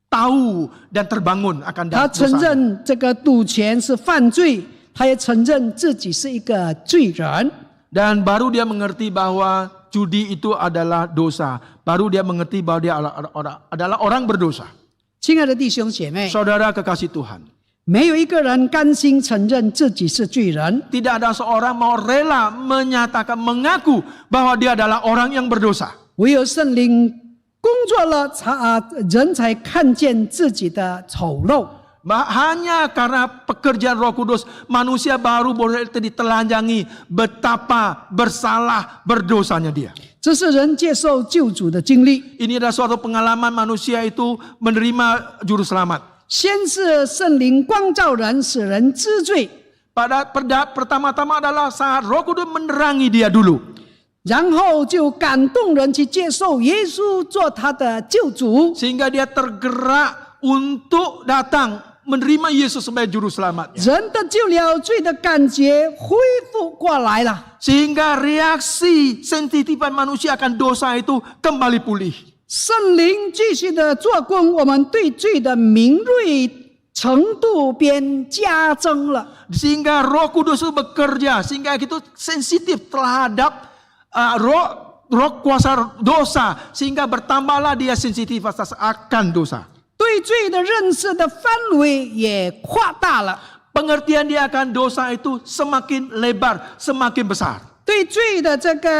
tahu dan terbangun akan 他承 dosa. 认这个赌钱是犯罪，他也承认自己是一个罪人。 Dan baru dia mengerti bahwa judi itu adalah dosa. Baru dia mengerti bahwa dia adalah orang berdosa. 亲爱的弟兄姐妹， Saudara kekasih Tuhan. 没有一个人甘心承认自己是罪人。 Tidak ada seorang mau rela menyatakan, mengaku bahwa dia adalah orang yang berdosa. 唯有圣灵工作了，人才看见自己的丑陋。 Hanya karena pekerjaan Roh Kudus, manusia baru boleh ditelanjangi betapa bersalah berdosanya dia. 这是人接受救主的经历。 Ini adalah suatu pengalaman manusia itu menerima juru selamat. 先是圣灵光照人，使人知罪， Pertama-tama adalah saat Roh Kudus menerangi dia dulu. 然后就感动人去接受耶稣做他的救主。 Sehingga dia tergerak untuk datang menerima Yesus sebagai juru selamatnya. 人的救了，罪的感觉恢复过来了。 Sehingga reaksi sensitifan manusia akan dosa itu kembali pulih. 圣灵继续的做工，我们对罪的敏锐程度便加增了。 Sehingga Roh Kudus itu bekerja, sehingga itu sensitif terhadap roh kuasa dosa, sehingga bertambahlah dia sensitivitas akan dosa. 对罪的认识的范围也扩大了， Pengertian dia akan dosa itu semakin lebar, semakin besar. 对罪的这个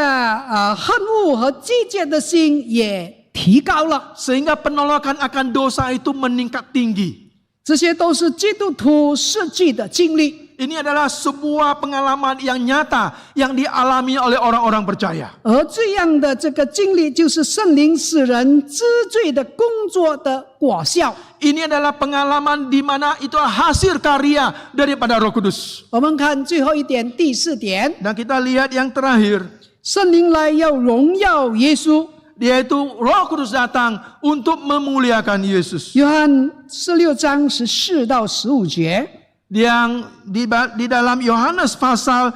恨恶和计较的心也提高了。 Sehingga penolakan akan dosa itu meningkat tinggi. 这些都是基督徒实际的经历。 Ini adalah sebuah pengalaman yang nyata yang dialami oleh orang-orang percaya. 而这样的这个经历，就是圣灵使人知罪的工作的果效。 Ini adalah pengalaman di mana itu hasil karya daripada Roh Kudus. 我们看最后一点，第4点， Dan kita lihat yang terakhir, 圣灵来要荣耀耶稣。 yaitu Roh Kudus datang untuk memuliakan Yesus. 约翰16章14到15节。yang di dalam Yohanes pasal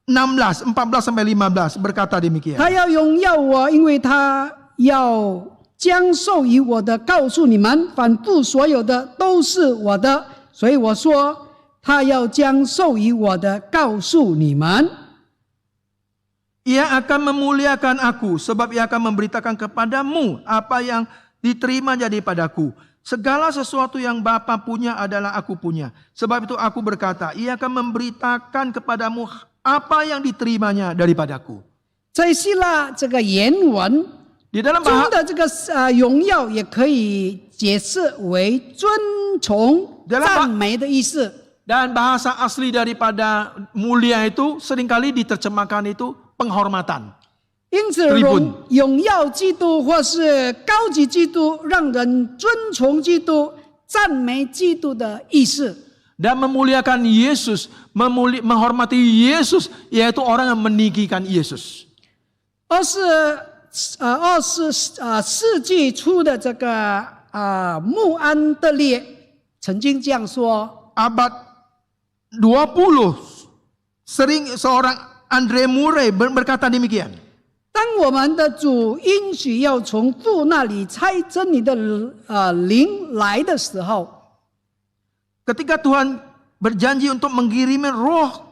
16, 14 sampai 15 berkata demikian. 他要荣耀我，因为他要将授予我的告诉你们，凡父所有的都是我的，所以我说他要将授予我的告诉你们。 Ia akan memuliakan aku, sebab ia akan memberitakan kepadamu apa yang diterima daripada-Ku. Segala sesuatu yang Bapa punya adalah aku punya. Sebab itu aku berkata, ia akan memberitakan kepadamu apa yang diterimanya daripada-Ku. 在希腊这个原文 Di dalam 中 bahasa 的这个荣耀，也可以解释为尊崇、 Dalam 赞美的意思。 dan bahasa asli daripada mulia itu seringkali diterjemahkan itu penghormatan. 因此， Tribun 荣耀基督或是高举基督，让人尊崇基督、赞美基督的意思。 Dan memuliakan Yesus, menghormati Yesus, yaitu orang yang meninggikan Yesus. 20世纪初的这个穆安德烈曾经这样说： Abad 20 sering seorang Andre Murray berkata demikian. 当我们的主应许要从父那里差真理的灵来的时候， Ketika Tuhan berjanji untuk mengirimi roh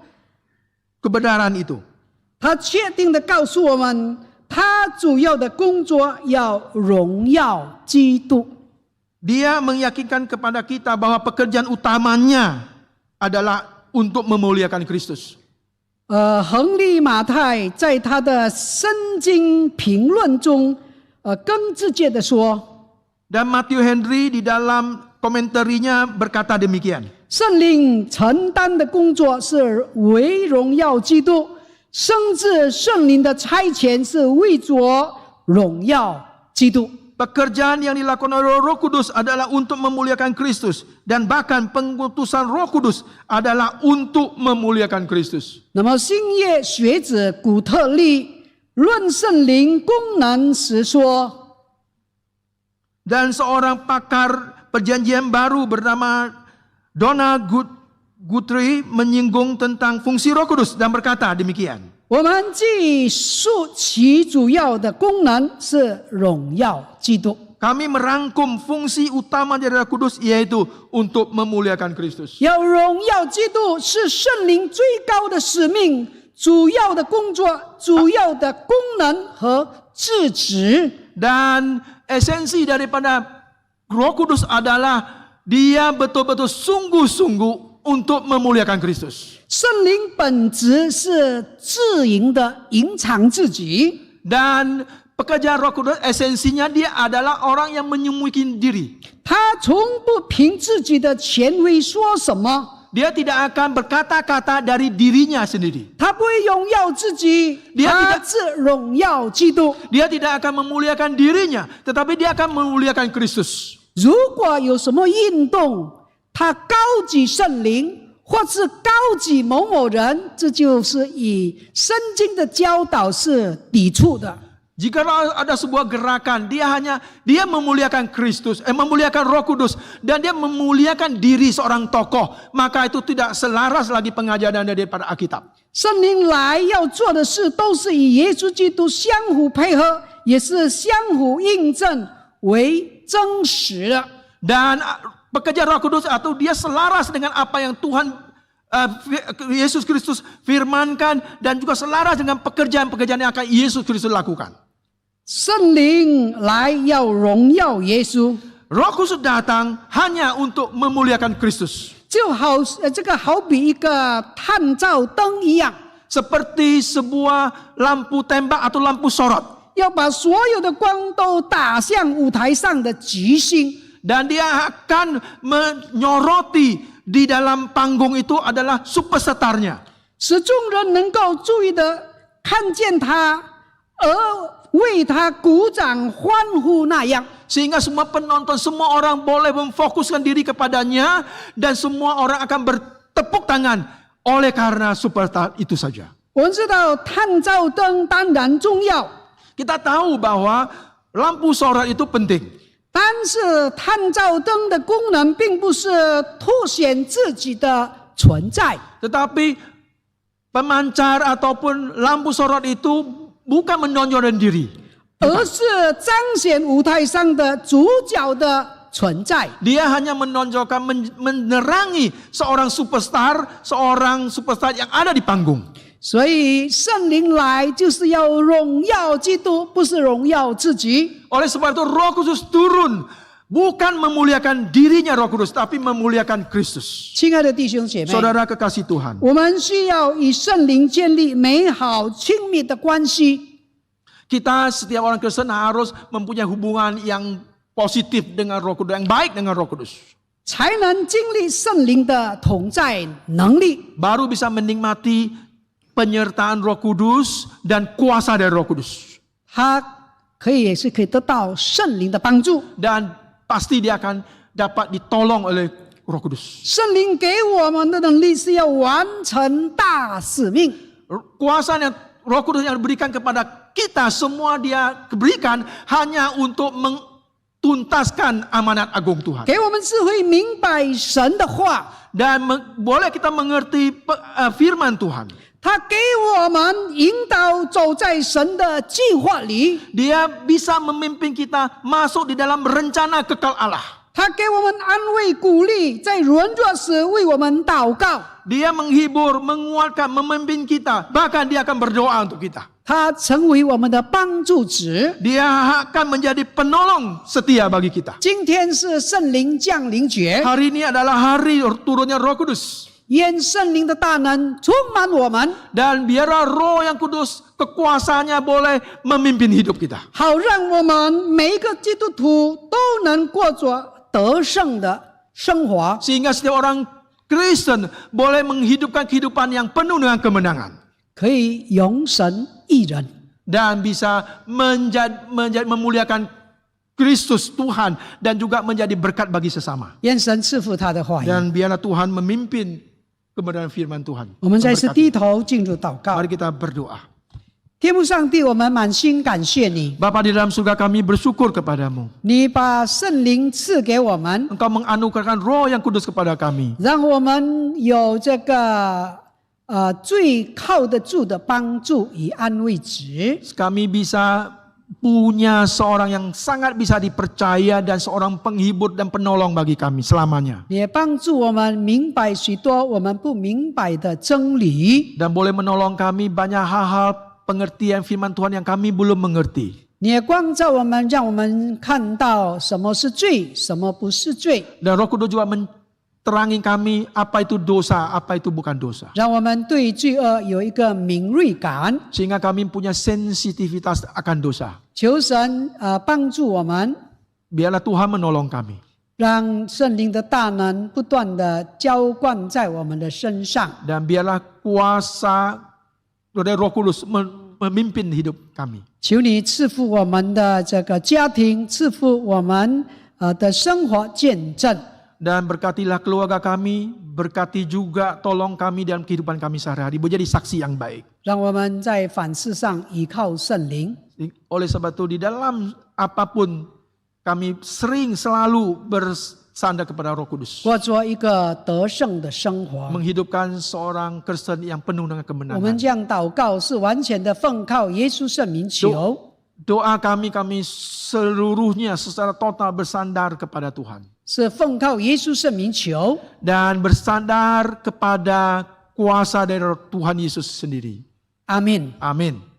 kebenaran itu, 他确定的告诉我们，他主要的工作要荣耀基督。 Dia meyakinkan kepada kita bahwa pekerjaan utamanya adalah untuk memuliakan Kristus. 亨利马太在他的圣经评论中，更直接的说， Dan Matthew Henry di dalam komentarinya berkata demikian. 圣灵承担的工作是为荣耀基督，甚至圣灵的差遣是为着荣耀基督。 Pekerjaan yang dilakukan oleh Roh Kudus adalah untuk memuliakan Kristus. Dan bahkan pengutusan Roh Kudus adalah untuk memuliakan Kristus. 那么新约学者古特利论圣灵功能时说， Dan seorang pakar perjanjian baru bernama Donald Guthrie menyinggung tentang fungsi Roh Kudus dan berkata demikian. 我们记述其主要的功能是荣耀基督。 Kami merangkum fungsi utama dari Roh Kudus yaitu untuk memuliakan Kristus. 要荣耀基督是圣灵最高的使命、主要的工作、主要的功能和职责。 Dan esensi daripada Roh Kudus adalah dia betul-betul sungguh-sungguh untuk memuliakan Kristus. 圣灵本质是自营的，隐藏自己。 Dan pekerjaan Roh Kudus esensinya dia adalah orang yang menyembunyikan diri. 他从不凭自己的权威说什么， Dia tidak akan berkata-kata dari dirinya sendiri. 他不会荣耀自己， Dia 他 tidak 是荣耀基督。 Dia tidak akan memuliakan dirinya, tetapi dia akan memuliakan Kristus. 如果有什么运动，他高举圣灵，或是高举某某人，这就是与圣经的教导是抵触的。 Jika ada sebuah gerakan, dia memuliakan Kristus, memuliakan Roh Kudus, dan dia memuliakan diri seorang tokoh, maka itu tidak selaras lagi pengajaran daripada Alkitab. 圣灵来要做的事，都是与耶稣基督相互配合，也是相互印证为真实的。 Dan pekerjaan Roh Kudus atau dia selaras dengan apa yang Tuhan Yesus Kristus firmankan dan juga selaras dengan pekerjaan-pekerjaan yang akan Yesus Kristus lakukan. 圣灵来要荣耀耶稣， Roh Kudus datang hanya untuk memuliakan Kristus. 就好这个好比一个探照灯一样， Seperti sebuah lampu tembak atau lampu sorot. 要把所有的光都打向舞台上的巨星。 Dan dia akan menyoroti di dalam panggung itu adalah superstarnya. 使众人能够注意的看见他，而为他鼓掌欢呼那样。 Sehingga semua penonton, semua orang boleh memfokuskan diri kepadanya. Dan semua orang akan bertepuk tangan oleh karena superstar itu saja. 我们知道探照灯当然重要， Kita tahu bahwa lampu sorot itu penting. 但是探照灯的功能并不是凸显自己的存在。 Tetapi pemancar ataupun lampu sorot itu bukan menonjolkan diri. 而是彰显舞台上的主角的存在。 Dia hanya menonjolkan, menerangi seorang superstar yang ada di panggung. 所以圣灵来就是要荣耀基督，不是荣耀自己。 Oleh sebab itu Roh Kudus turun bukan memuliakan dirinya Roh Kudus, tapi memuliakan Kristus. 亲爱的弟兄姐妹， Saudara kekasih Tuhan, 我们需要与圣灵建立美好亲密的关系。 kita setiap orang Kristen harus mempunyai hubungan yang positif dengan Roh Kudus, yang baik dengan Roh Kudus. 才能经历圣灵的同在能力。 Baru bisa menikmati penyertaan Roh Kudus dan kuasa dari Roh Kudus. 他也是可以得到圣灵的帮助。 Dan pasti dia akan dapat ditolong oleh Roh Kudus. 圣灵给我们的能力是要完成大使命。 Kuasa yang Roh Kudus yang diberikan kepada kita semua dia berikan hanya untuk mentuntaskan amanat agung Tuhan. 给我们智慧明白神的话， Dan boleh kita mengerti firman Tuhan. 他给我们引导走在神的计划里， Dia bisa memimpin kita masuk di dalam rencana kekal Allah. 他给我们安慰鼓励，在软弱时为我们祷告。 Dia menghibur, menguatkan, memimpin kita. Bahkan dia akan berdoa untuk kita. 他成为我们的帮助者。 Dia akan menjadi penolong setia bagi kita. 今天是圣灵降临节， Hari ini adalah hari turunnya Roh Kudus. 愿圣灵的大能充满我们， Dan biarlah Roh yang Kudus kekuasaannya boleh memimpin hidup kita. 好让我们每一个基督徒都能过着得胜的生活。 Sehingga setiap orang Kristen boleh menghidupkan kehidupan yang penuh dengan kemenangan. 可以永神一人。 Dan bisa memuliakan Kristus Tuhan. Dan juga menjadi berkat bagi sesama. 愿神赐福他的话语。 Dan biarlah Tuhan memimpin kebenaran firman Tuhan. 我们再次 Memberkati. 低头进入祷告。 Mari kita berdoa. 天父上帝，我们满心感谢你， Bapa di dalam surga kami bersyukur kepadamu. 你把圣灵赐给我们， Engkau menganugerahkan Roh yang Kudus kepada kami. 让我们有这个最靠得住的帮助与安慰值。 Kami bisa punya seorang yang sangat bisa dipercaya dan seorang penghibur dan penolong bagi kami selamanya. 也帮助我们明白许多我们不明白的真理， Dan boleh menolong kami banyak hal-hal pengertian firman Tuhan yang kami belum mengerti. 你也光照我们，让我们看到什么是罪，什么不是罪， Dan Roh Kudus juga menerangi kami apa itu dosa, apa itu bukan dosa. 让我们对罪恶有一个敏锐感。 Sehingga kami punya sensitivitas akan dosa. 求神帮助我们， Biarlah Tuhan menolong kami. 让圣灵的大能不断的浇灌在我们的身上。 Dan biarlah kuasa dari Roh Kudus memimpin hidup kami. 求你赐福我们的这个家庭，赐福我们的生活见证。 Dan berkatilah keluarga kami, berkati juga tolong kami dalam kehidupan kami sehari-hari, menjadi saksi yang baik. 让我们在凡事上依靠圣灵， Oleh sebab itu di dalam apapun kami selalu bersandar kepada Roh Kudus. 过着一个得胜的生活。 Menghidupkan seorang Kristen yang penuh dengan 我们 kemenangan. 这样祷告是完全的奉靠耶稣圣名求。 Doa kami seluruhnya secara total bersandar kepada Tuhan. 是奉靠耶稣圣名求。 Dan bersandar kepada kuasa dari Tuhan Yesus sendiri. 阿门。 Amin. “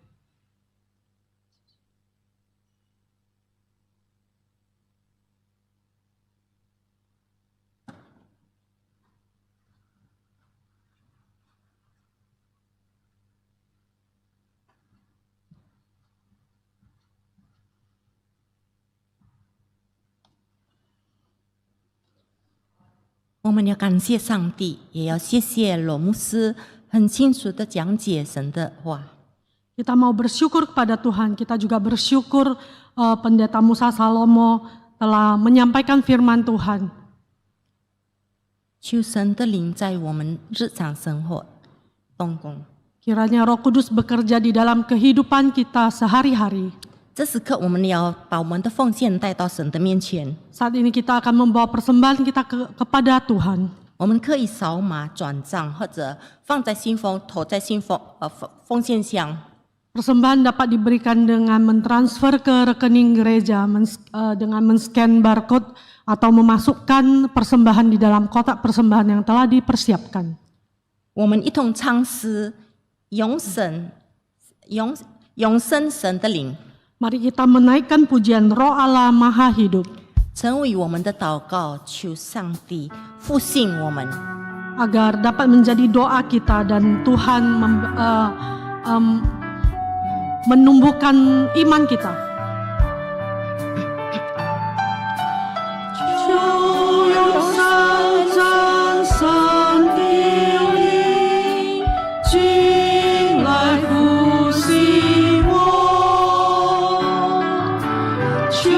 我们要感谢上帝，也要谢谢罗牧师很清楚的讲解神的话。 Kita mau bersyukur kepada Tuhan, kita juga bersyukur Pendeta Musa Salomo telah menyampaikan firman Tuhan. 求神的灵在我们日常生活动工。 Kiranya Roh Kudus bekerja di dalam kehidupan kita sehari-hari. 这时刻，我们要把我们的奉献带到神的面前。 Saat ini kita akan membawa persembahan kita kepada Tuhan. 我们可以扫码转账，或者放在信封，投在奉献箱。 Persembahan dapat diberikan dengan mentransfer ke rekening gereja dengan men-scan barcode atau memasukkan persembahan di dalam kotak persembahan yang telah dipersiapkan. 我们一同唱诗，永生神的灵， Mari kita menaikkan pujian Roh Allah Maha Hidup, 成为我们的祷告，求上帝复兴我们。 agar dapat menjadi doa kita dan Tuhan menumbuhkan iman kita. 就用三战胜的灵进来复兴我，就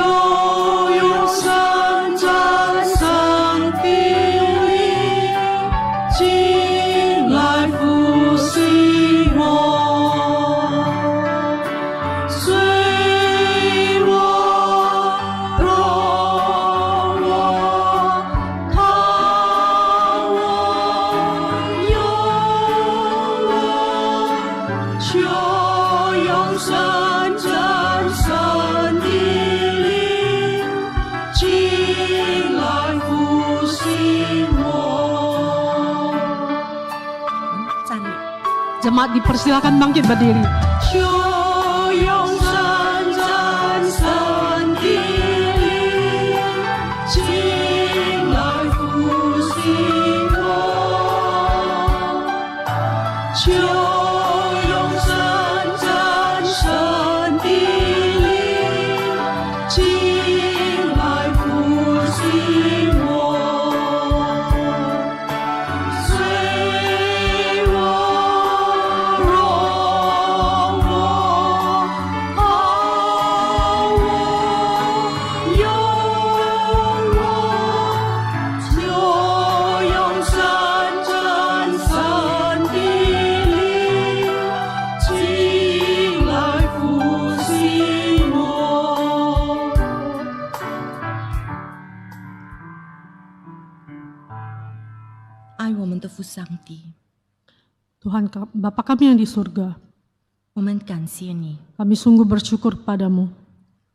用三战胜的灵进来复兴我。 Jemaat dipersilakan bangkit berdiri. Tuhan Bapa kami yang di surga, 我们感谢你， kami sungguh bersyukur padamu.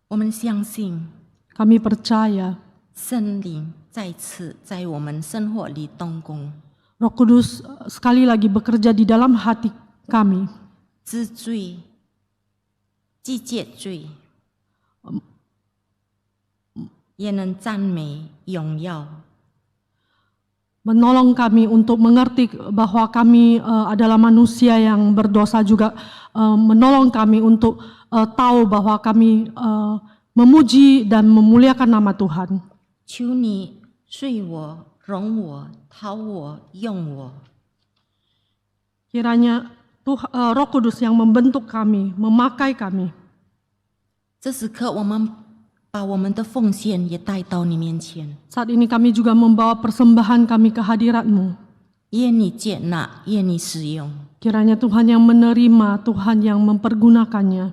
我们相信 Kami percaya 圣灵再次在我们生活里动工， Roh Kudus sekali lagi bekerja di dalam hati kami, 知罪、既戒罪，也能赞美、荣耀。 menolong kami untuk mengerti bahwa kami adalah manusia yang berdosa, juga menolong kami untuk tahu bahwa kami memuji dan memuliakan nama Tuhan. 求你睡我、容我、讨我、用我， Kiranya Roh Kudus yang membentuk kami, memakai kami. 这时刻我们把我们的奉献也带到你面前， Saat ini kami juga membawa persembahan kami ke hadirat-Mu. 愿你接纳，愿你使用。 Kiranya Tuhan yang menerima, Tuhan yang mempergunakannya.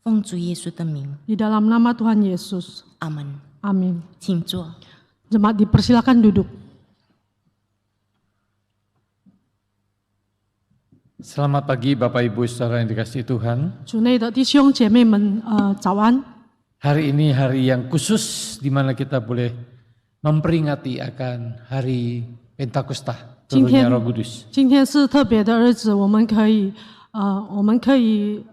奉主耶稣的名， Di dalam nama Tuhan Yesus. 阿门。 Amin. 请坐。 Jemaat dipersilakan duduk. Selamat pagi Bapak Ibu Saudara yang dikasihi Tuhan. 主内的弟兄姐妹们，早安。 Hari ini hari yang khusus di mana kita boleh memperingati akan hari Pentakosta, turunnya Roh Kudus. 今天是特别的日子，我们可以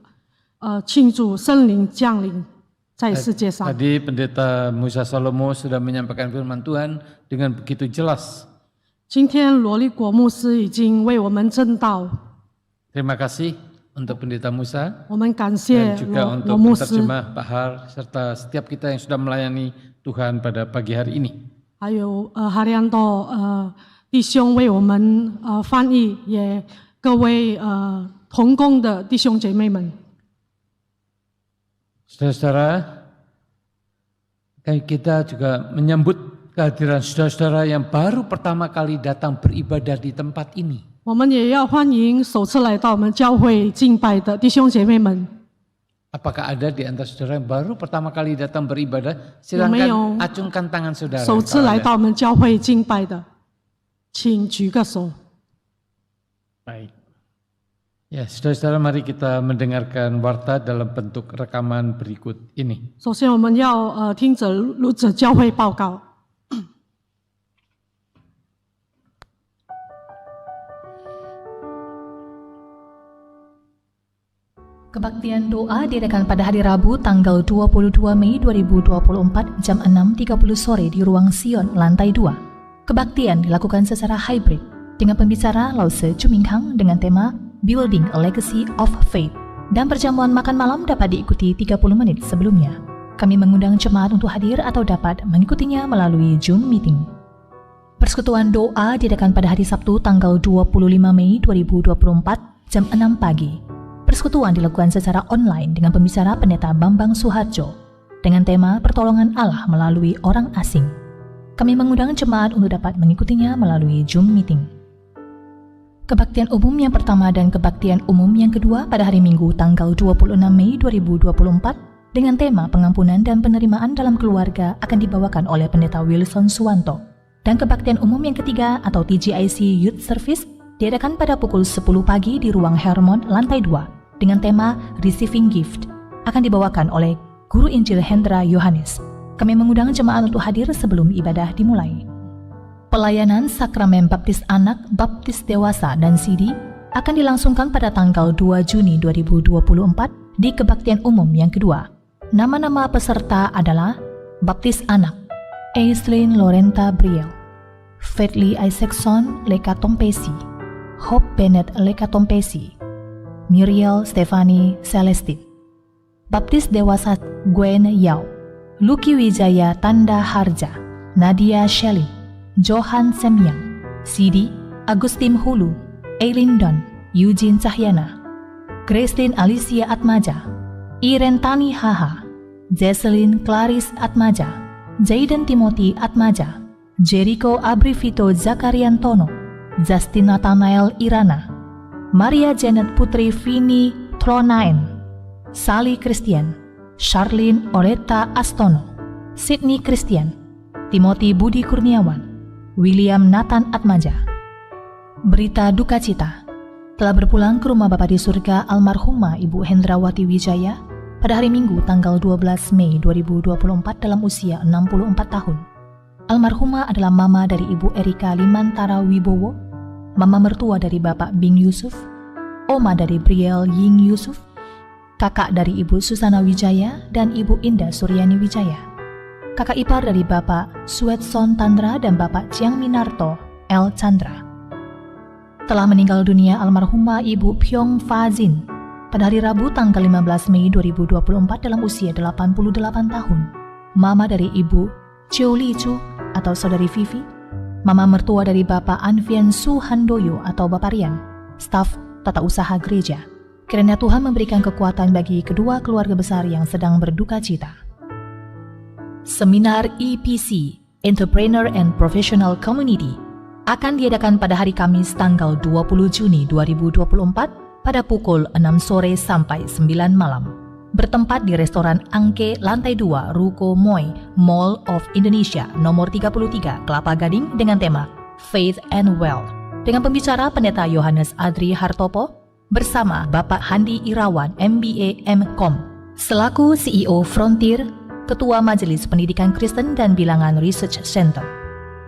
庆祝圣灵降临在世界上。 Tadi Pendeta Musa Salomo sudah menyampaikan firman Tuhan dengan begitu jelas. 今天罗利果牧师已经为我们证道， Terima kasih untuk Pendeta Musa 我们感谢 dan juga 罗 untuk 牧师， penerjemah Pak Har serta setiap kita yang sudah melayani Tuhan pada pagi hari ini. 还有Haryanto 弟兄为我们翻译，也各位同工的弟兄姐妹们。 Saudara-saudara, kita juga menyambut kehadiran saudara-saudara yang baru pertama kali datang beribadah di tempat ini. 我们也要欢迎首次来到我们教会敬拜的弟兄姐妹们。 Apakah ada di antara saudara yang baru pertama kali datang beribadah? Silakan acungkan tangan saudara. 首次来到我们教会敬拜的，请举个手。 Baik. Ya, saudara-saudara, mari kita mendengarkan warta dalam bentuk rekaman berikut ini. 首先，我们要听着录者教会报告。 Kebaktian doa diadakan pada hari Rabu tanggal 22 Mei 2024 jam 6.30 sore di Ruang Sion, lantai 2. Kebaktian dilakukan secara hybrid dengan pembicara Lause Chumingkang dengan tema Building a Legacy of Faith. Dan perjamuan makan malam dapat diikuti 30 menit sebelumnya. Kami mengundang jemaat untuk hadir atau dapat mengikutinya melalui Zoom meeting. Persekutuan doa diadakan pada hari Sabtu tanggal 25 Mei 2024 jam 6 pagi. Persekutuan dilakukan secara online dengan pembicara Pendeta Bambang Suharjo dengan tema Pertolongan Allah melalui orang asing. Kami mengundang jemaat untuk dapat mengikutinya melalui Zoom meeting. Kebaktian umum yang pertama dan kebaktian umum yang kedua pada hari Minggu tanggal 26 Mei 2024 dengan tema pengampunan dan penerimaan dalam keluarga akan dibawakan oleh Pendeta Wilson Suwanto. Dan kebaktian umum yang ketiga atau TGIC Youth Service diadakan pada pukul 10 pagi di Ruang Hermon lantai 2 dengan tema Receiving Gift akan dibawakan oleh Guru Injil Hendra Yohanes. Kami mengundang jemaat untuk hadir sebelum ibadah dimulai. Pelayanan Sakramen Baptis Anak, Baptis Dewasa, dan CD akan dilangsungkan pada tanggal 2 Juni 2024 di kebaktian umum yang kedua. Nama-nama peserta adalah Baptis Anak, Aislinn Lorenta Briel, Fedli Isaacson Lekatompesi, Hope Bennett Lekatompesi, Miriel Stefani Celestin. Baptis Dewasa Gwen Yao, Lucky Wijaya Tanda Harja, Nadia Shelley, Johan Semyang, CD Agustin Hulu, Eileen Don, Eugene Cahyana, Gracelyn Alicia Atmaja, Iren Tani Haha, Jesselyn Clarice Atmaja, Jayden Timothy Atmaja, Jericho Abrivito Zakariantono, Justin Nathanael Irana, Maria Janet Putri Vini Tronaen, Sally Christian, Charlene Oreta Astono, Sydney Christian, Timothy Budi Kurniawan, William Nathan Atmaja. Berita duka cita, telah berpulang ke rumah Bapa di surga almarhumah Ibu Hendrawati Wijaya pada hari Minggu tanggal 12 Mei 2024 dalam usia 64 tahun. Almarhumah adalah mama dari Ibu Erika Limantara Wibowo, mama mertua dari Bapak Bing Yusuf, oma dari Briel Ying Yusuf, kakak dari Ibu Susana Wijaya dan Ibu Indah Suryani Wijaya, kakak ipar dari Bapak Suetson Tandra dan Bapak Chiang Minarto L. Chandra. Telah meninggal dunia almarhumah Ibu Pyong Fazin pada hari Rabu tanggal 15 Mei 2024 dalam usia 88 tahun. Mama dari Ibu Chiu Li Chu atau Saudari Vivi, mama mertua dari Bapak Anfian Su Handoyo atau Bapak Rian, staf tata usaha gereja. Kiranya Tuhan memberikan kekuatan bagi kedua keluarga besar yang sedang berduka cita. Seminar EPC, Entrepreneur and Professional Community, akan diadakan pada hari Kamis tanggal 20 Juni 2024 pada pukul 6 sore sampai 9 malam. Bertempat di Restoran Angke Lantai 2 Ruko Moi Mall of Indonesia nomor 33 Kelapa Gading dengan tema Faith and Wealth dengan pembicara Pendeta Yohanes Adri Hartopo bersama Bapak Handi Irawan MBA M.Com selaku CEO Frontier, Ketua Majelis Pendidikan Kristen dan Bilangan Research Center.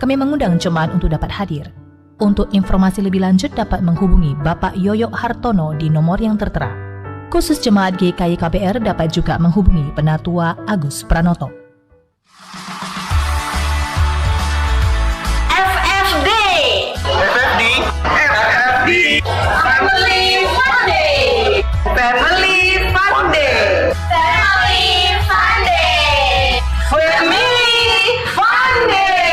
Kami mengundang jemaat untuk dapat hadir. Untuk informasi lebih lanjut dapat menghubungi Bapak Yoyo Hartono di nomor yang tertera. Khusus jemaat GKI KBR dapat juga menghubungi Penatua Agus Pranoto. FFD Family Fun Day. Family Fun Day. Family Fun Day. Family Fun Day.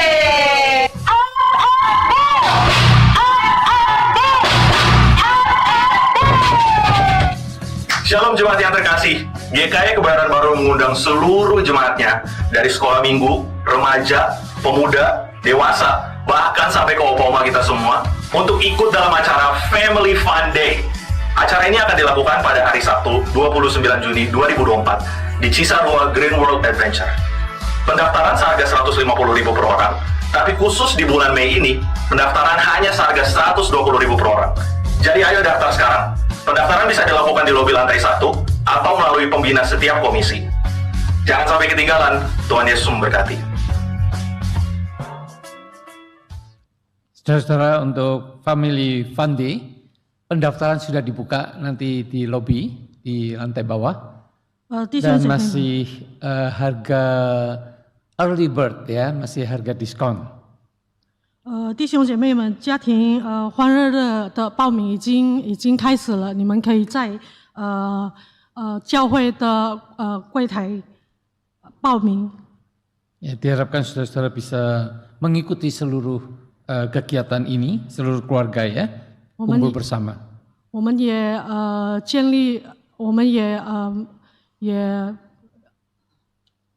Shalom jemaat yang terkasih, GKI Kebayoran Baru mengundang seluruh jemaatnya dari sekolah minggu, remaja, pemuda, dewasa, bahkan sampai ke opa-oma kita semua untuk ikut dalam acara Family Fun Day. Acara ini akan dilakukan pada hari Sabtu 29 Juni 2024 di Cisarua Green World Adventure. Pendaftaran seharga 150.000 per orang, tapi khusus di bulan Mei ini Pendaftaran hanya seharga 120.000 per orang. Jadi ayo daftar sekarang. Pendaftaran bisa dilakukan di lobi lantai 1 atau melalui pembina setiap komisi. Jangan sampai ketinggalan. Tuhan Yesus memberkati. Saudara-saudara, untuk Family Fun Day, pendaftaran sudah dibuka nanti di lobi di lantai bawah. 弟兄 Dan 姐妹们， masih harga early bird ya, masih harga diskon. 弟兄姐妹们，家庭欢乐日的报名已经开始了，你们可以在教会的柜台报名。 Ya, diharapkan saudara-saudara bisa mengikuti seluruh kegiatan ini, seluruh keluarga ya, kumpul bersama. 我们也建立，我们也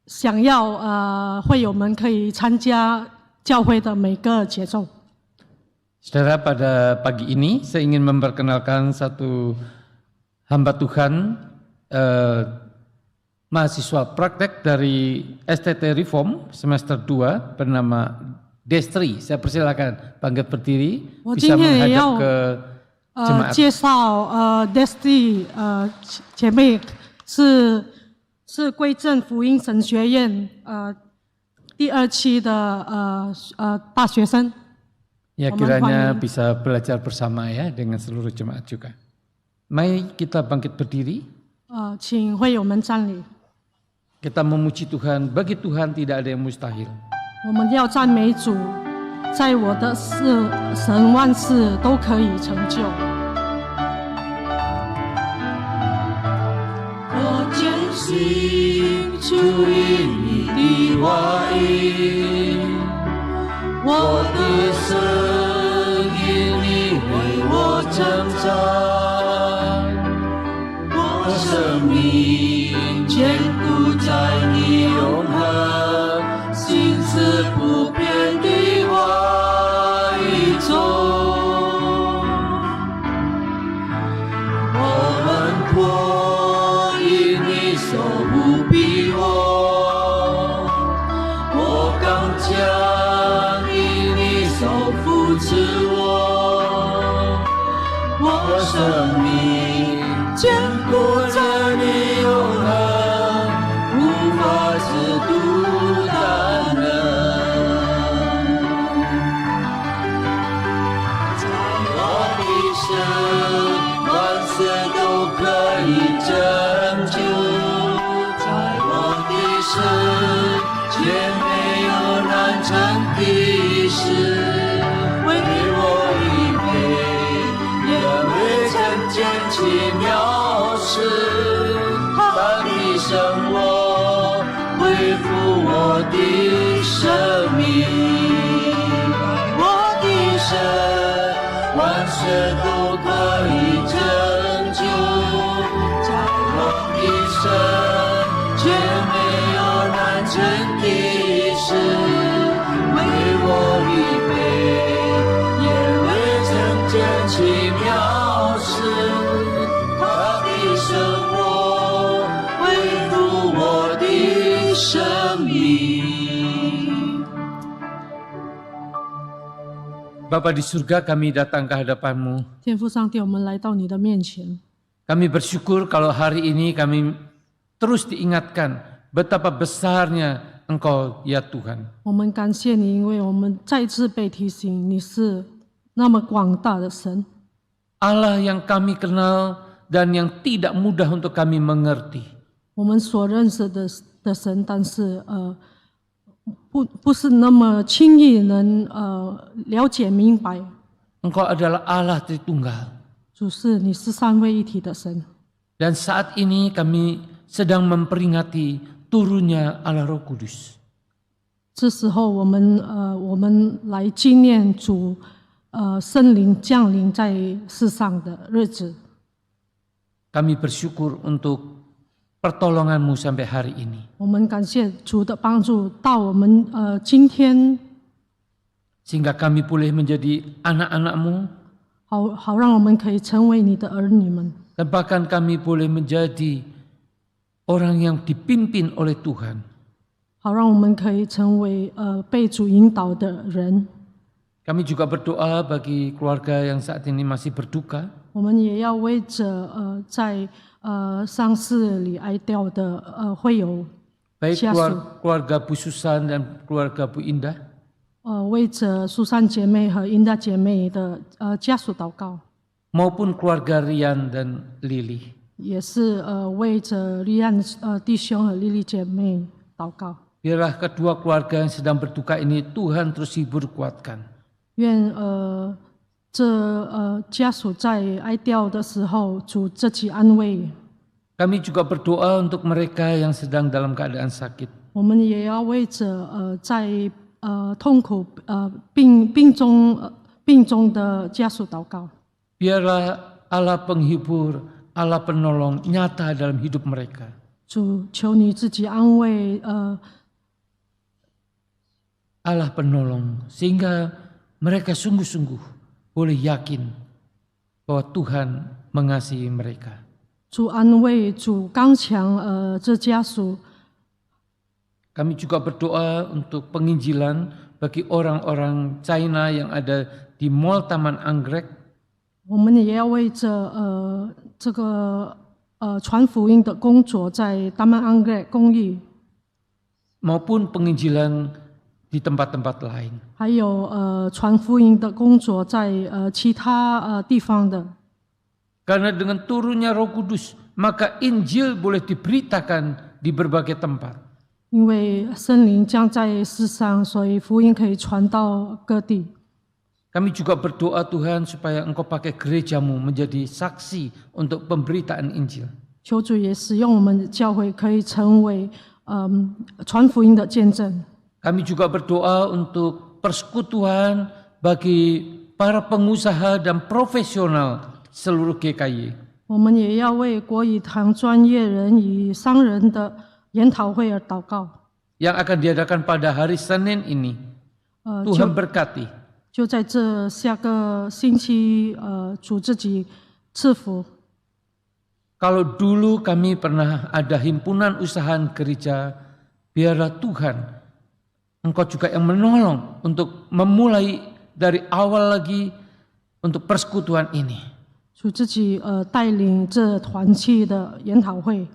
想要会友们可以参加教会的每个节奏。 Saudara, pada pagi ini saya ingin memperkenalkan satu hamba Tuhan, mahasiswa praktek dari STT Reform semester 2 bernama Destri. Saya persilakan bangkit berdiri, bisa menghadap ke jemaat. 介绍Destry 姐妹是归正福音神学院第2期的大学生。 Ya, kiranya bisa belajar bersama ya dengan seluruh jemaat juga. Mari kita bangkit berdiri. 请会友们站立。 Kita memuji Tuhan, bagi Tuhan tidak ada yang mustahil. 我们要赞美主，在我的事，神万事都可以成就。我坚信主因你的话语，我的声音你为我成长，我生命坚固在你永恒。 心思不变的话语中，我们迫因你手不逼我，我刚强因你手扶持我，我生命坚固在你永恒，无法自度。 都可以拯救，在我的生，却没有难成的事，为我预备，也为成就奇妙事。他的生活恢复我的生命。 Bapa di surga, kami datang ke hadapan-Mu. 天父上帝，我们来到你的面前。 Kami bersyukur kalau hari ini kami terus diingatkan betapa besarnya Engkau ya Tuhan. 我们感谢你，因为我们再次被提醒你是那么广大的神。 Allah yang kami kenal dan yang tidak mudah untuk kami mengerti. 我们所认识的神，但是不是那么轻易能了解明白。 Engkau adalah Allah Tritunggal. 主是你是三位一体的神。 Dan saat ini kami sedang memperingati turunnya Allah Roh Kudus. 这时候我们来纪念主圣灵降临在世上的日子。 Kami bersyukur untuk pertolongan-Mu sampai hari ini. 我们感谢主的帮助，到我们今天， Sehingga kami boleh menjadi anak-anak-Mu. 好让我们可以成为你的儿女们， Dan bahkan kami boleh menjadi orang yang dipimpin oleh Tuhan. 好让我们可以成为被主引导的人。Kami juga berdoa bagi keluarga yang saat ini masih berduka. 我们也要为着在丧事里哀悼的会友 Baik 家属， keluarga Bu Susan dan keluarga Bu Indah, 为着苏珊姐妹和英达姐妹的家属祷告， maupun keluarga Rian dan Lili. 也是为着利安弟兄和莉莉姐妹祷告。 Biarlah kedua keluarga yang sedang berduka ini Tuhan terus hibur kuatkan. 愿家属在哀悼的时候，主自己安慰。 Kami juga berdoa untuk mereka yang sedang dalam keadaan sakit. 我们也要为着在痛苦病中的家属祷告。 Biarlah Allah penghibur, Allah penolong nyata dalam hidup mereka. 主，求你自己安慰Allah penolong sehingga mereka sungguh-sungguh boleh yakin bahwa Tuhan mengasihi mereka. 主安慰，主刚强这家属。 Kami juga berdoa untuk penginjilan bagi orang-orang China yang ada di Mall Taman Anggrek. 我们也要为着这个传福音的工作在大曼安格公益， maupun penginjilan di tempat-tempat lain. 还有传福音的工作在其他地方的。 Karena dengan turunnya Roh Kudus, maka Injil boleh diberitakan di berbagai tempat. 因为圣灵将在世上，所以福音可以传到各地。 Kami juga berdoa Tuhan supaya Engkau pakai gerejamu menjadi saksi untuk pemberitaan Injil. 求主也使用我们的教会，可以成为传福音的见证。 Kami juga berdoa untuk persekutuan bagi para pengusaha dan profesional seluruh GKY. 我们也要为国语堂专业人与商人的研讨会而祷告。 Yang akan diadakan pada hari Senin ini. Tuhan berkati. 就在这下个星期，主自己赐福。 Kalau dulu kami pernah ada himpunan usaha gereja, biarlah Tuhan Engkau juga yang menolong untuk memulai dari awal lagi untuk persekutuan ini. 主自己带领这团契的研讨会。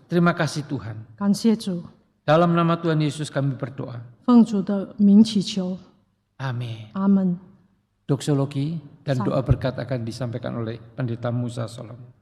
Terima kasih Tuhan. 感谢主， Dalam nama Tuhan Yesus kami berdoa. 奉主的名祈求， Amin. 阿门。 Doksologi dan doa berkat akan disampaikan oleh Pendeta Musa Solomon.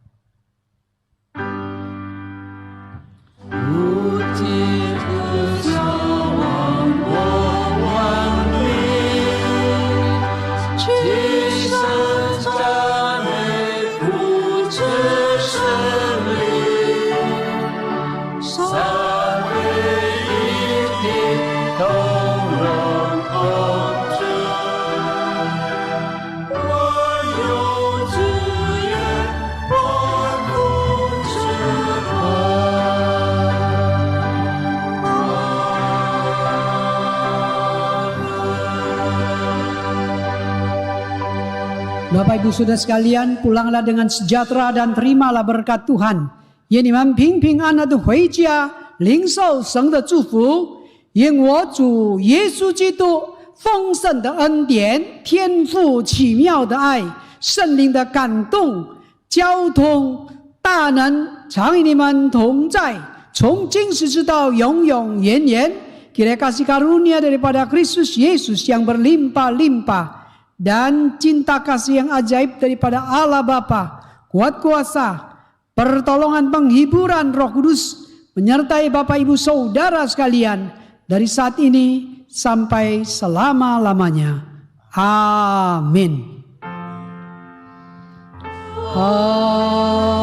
Bapak Ibu Saudara sekalian, pulanglah dengan sejahtera dan terimalah berkat Tuhan。愿你们平平安安的回家，领受神的祝福。愿我主耶稣基督丰盛的恩典、天父奇妙的爱、圣灵的感动、交通、大能，常与你们同在，从今时直到永永远远。Kiranya kasih karunia daripada Kristus Yesus yang berlimpah-limpah dan cinta kasih yang ajaib daripada Allah Bapa, kuat kuasa, pertolongan penghiburan Roh Kudus menyertai Bapak Ibu Saudara sekalian dari saat ini sampai selama-lamanya. Amin. Amin.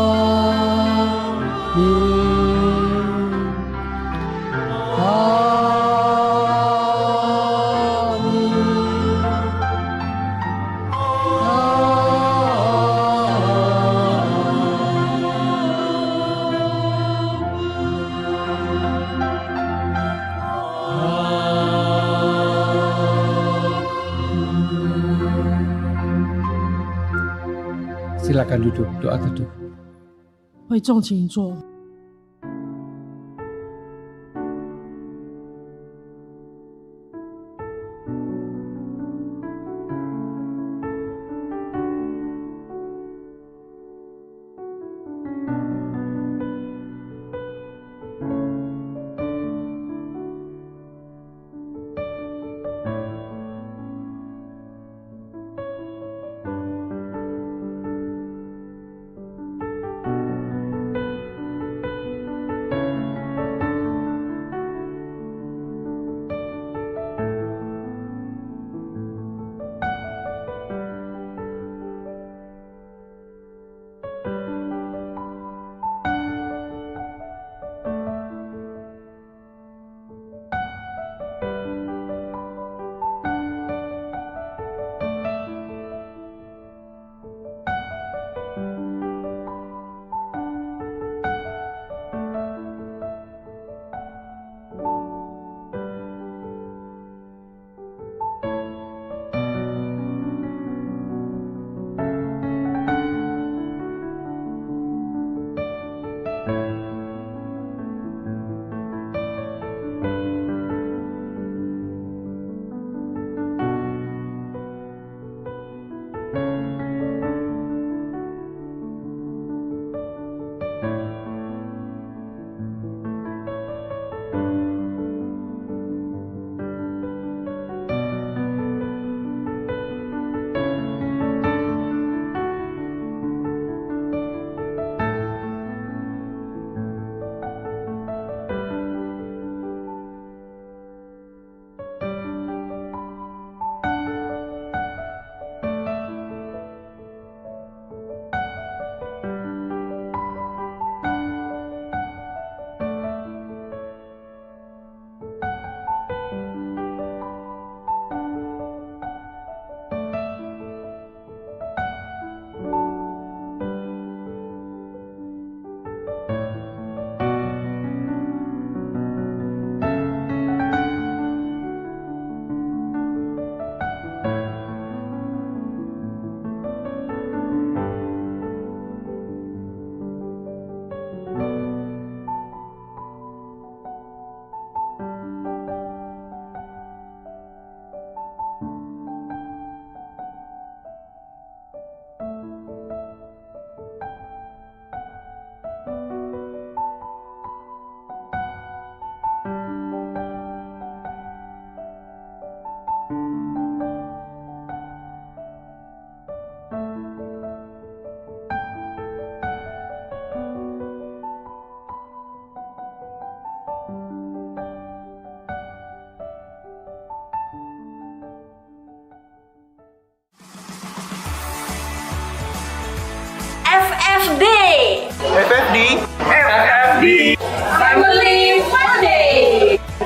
Silakan duduk, doa teduh. 会众请坐。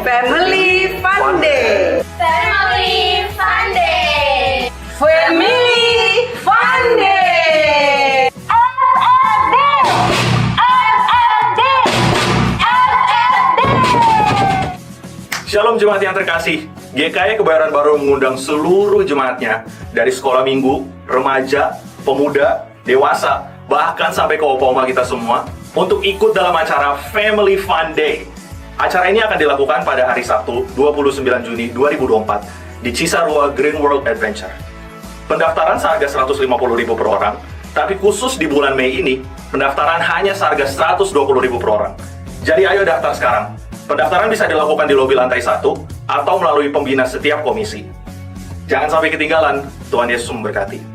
Family Fun Day. Family Fun Day. Family Fun Day. FFD. FFD. FFD. Shalom jemaat yang terkasih. GKI Kebayoran Baru mengundang seluruh jemaatnya dari sekolah minggu, remaja, pemuda, dewasa, bahkan sampai ke opa-oma kita semua untuk ikut dalam acara Family Fun Day. Acara ini akan dilakukan pada hari Sabtu 29 Juni 2024 di Cisarua Green World Adventure. Pendaftaran seharga 150.000 per orang, tapi khusus di bulan Mei ini, pendaftaran hanya seharga 120.000 per orang. Jadi ayo daftar sekarang. Pendaftaran bisa dilakukan di lobi lantai 1 atau melalui pembina setiap komisi. Jangan sampai ketinggalan, Tuhan Yesus memberkati.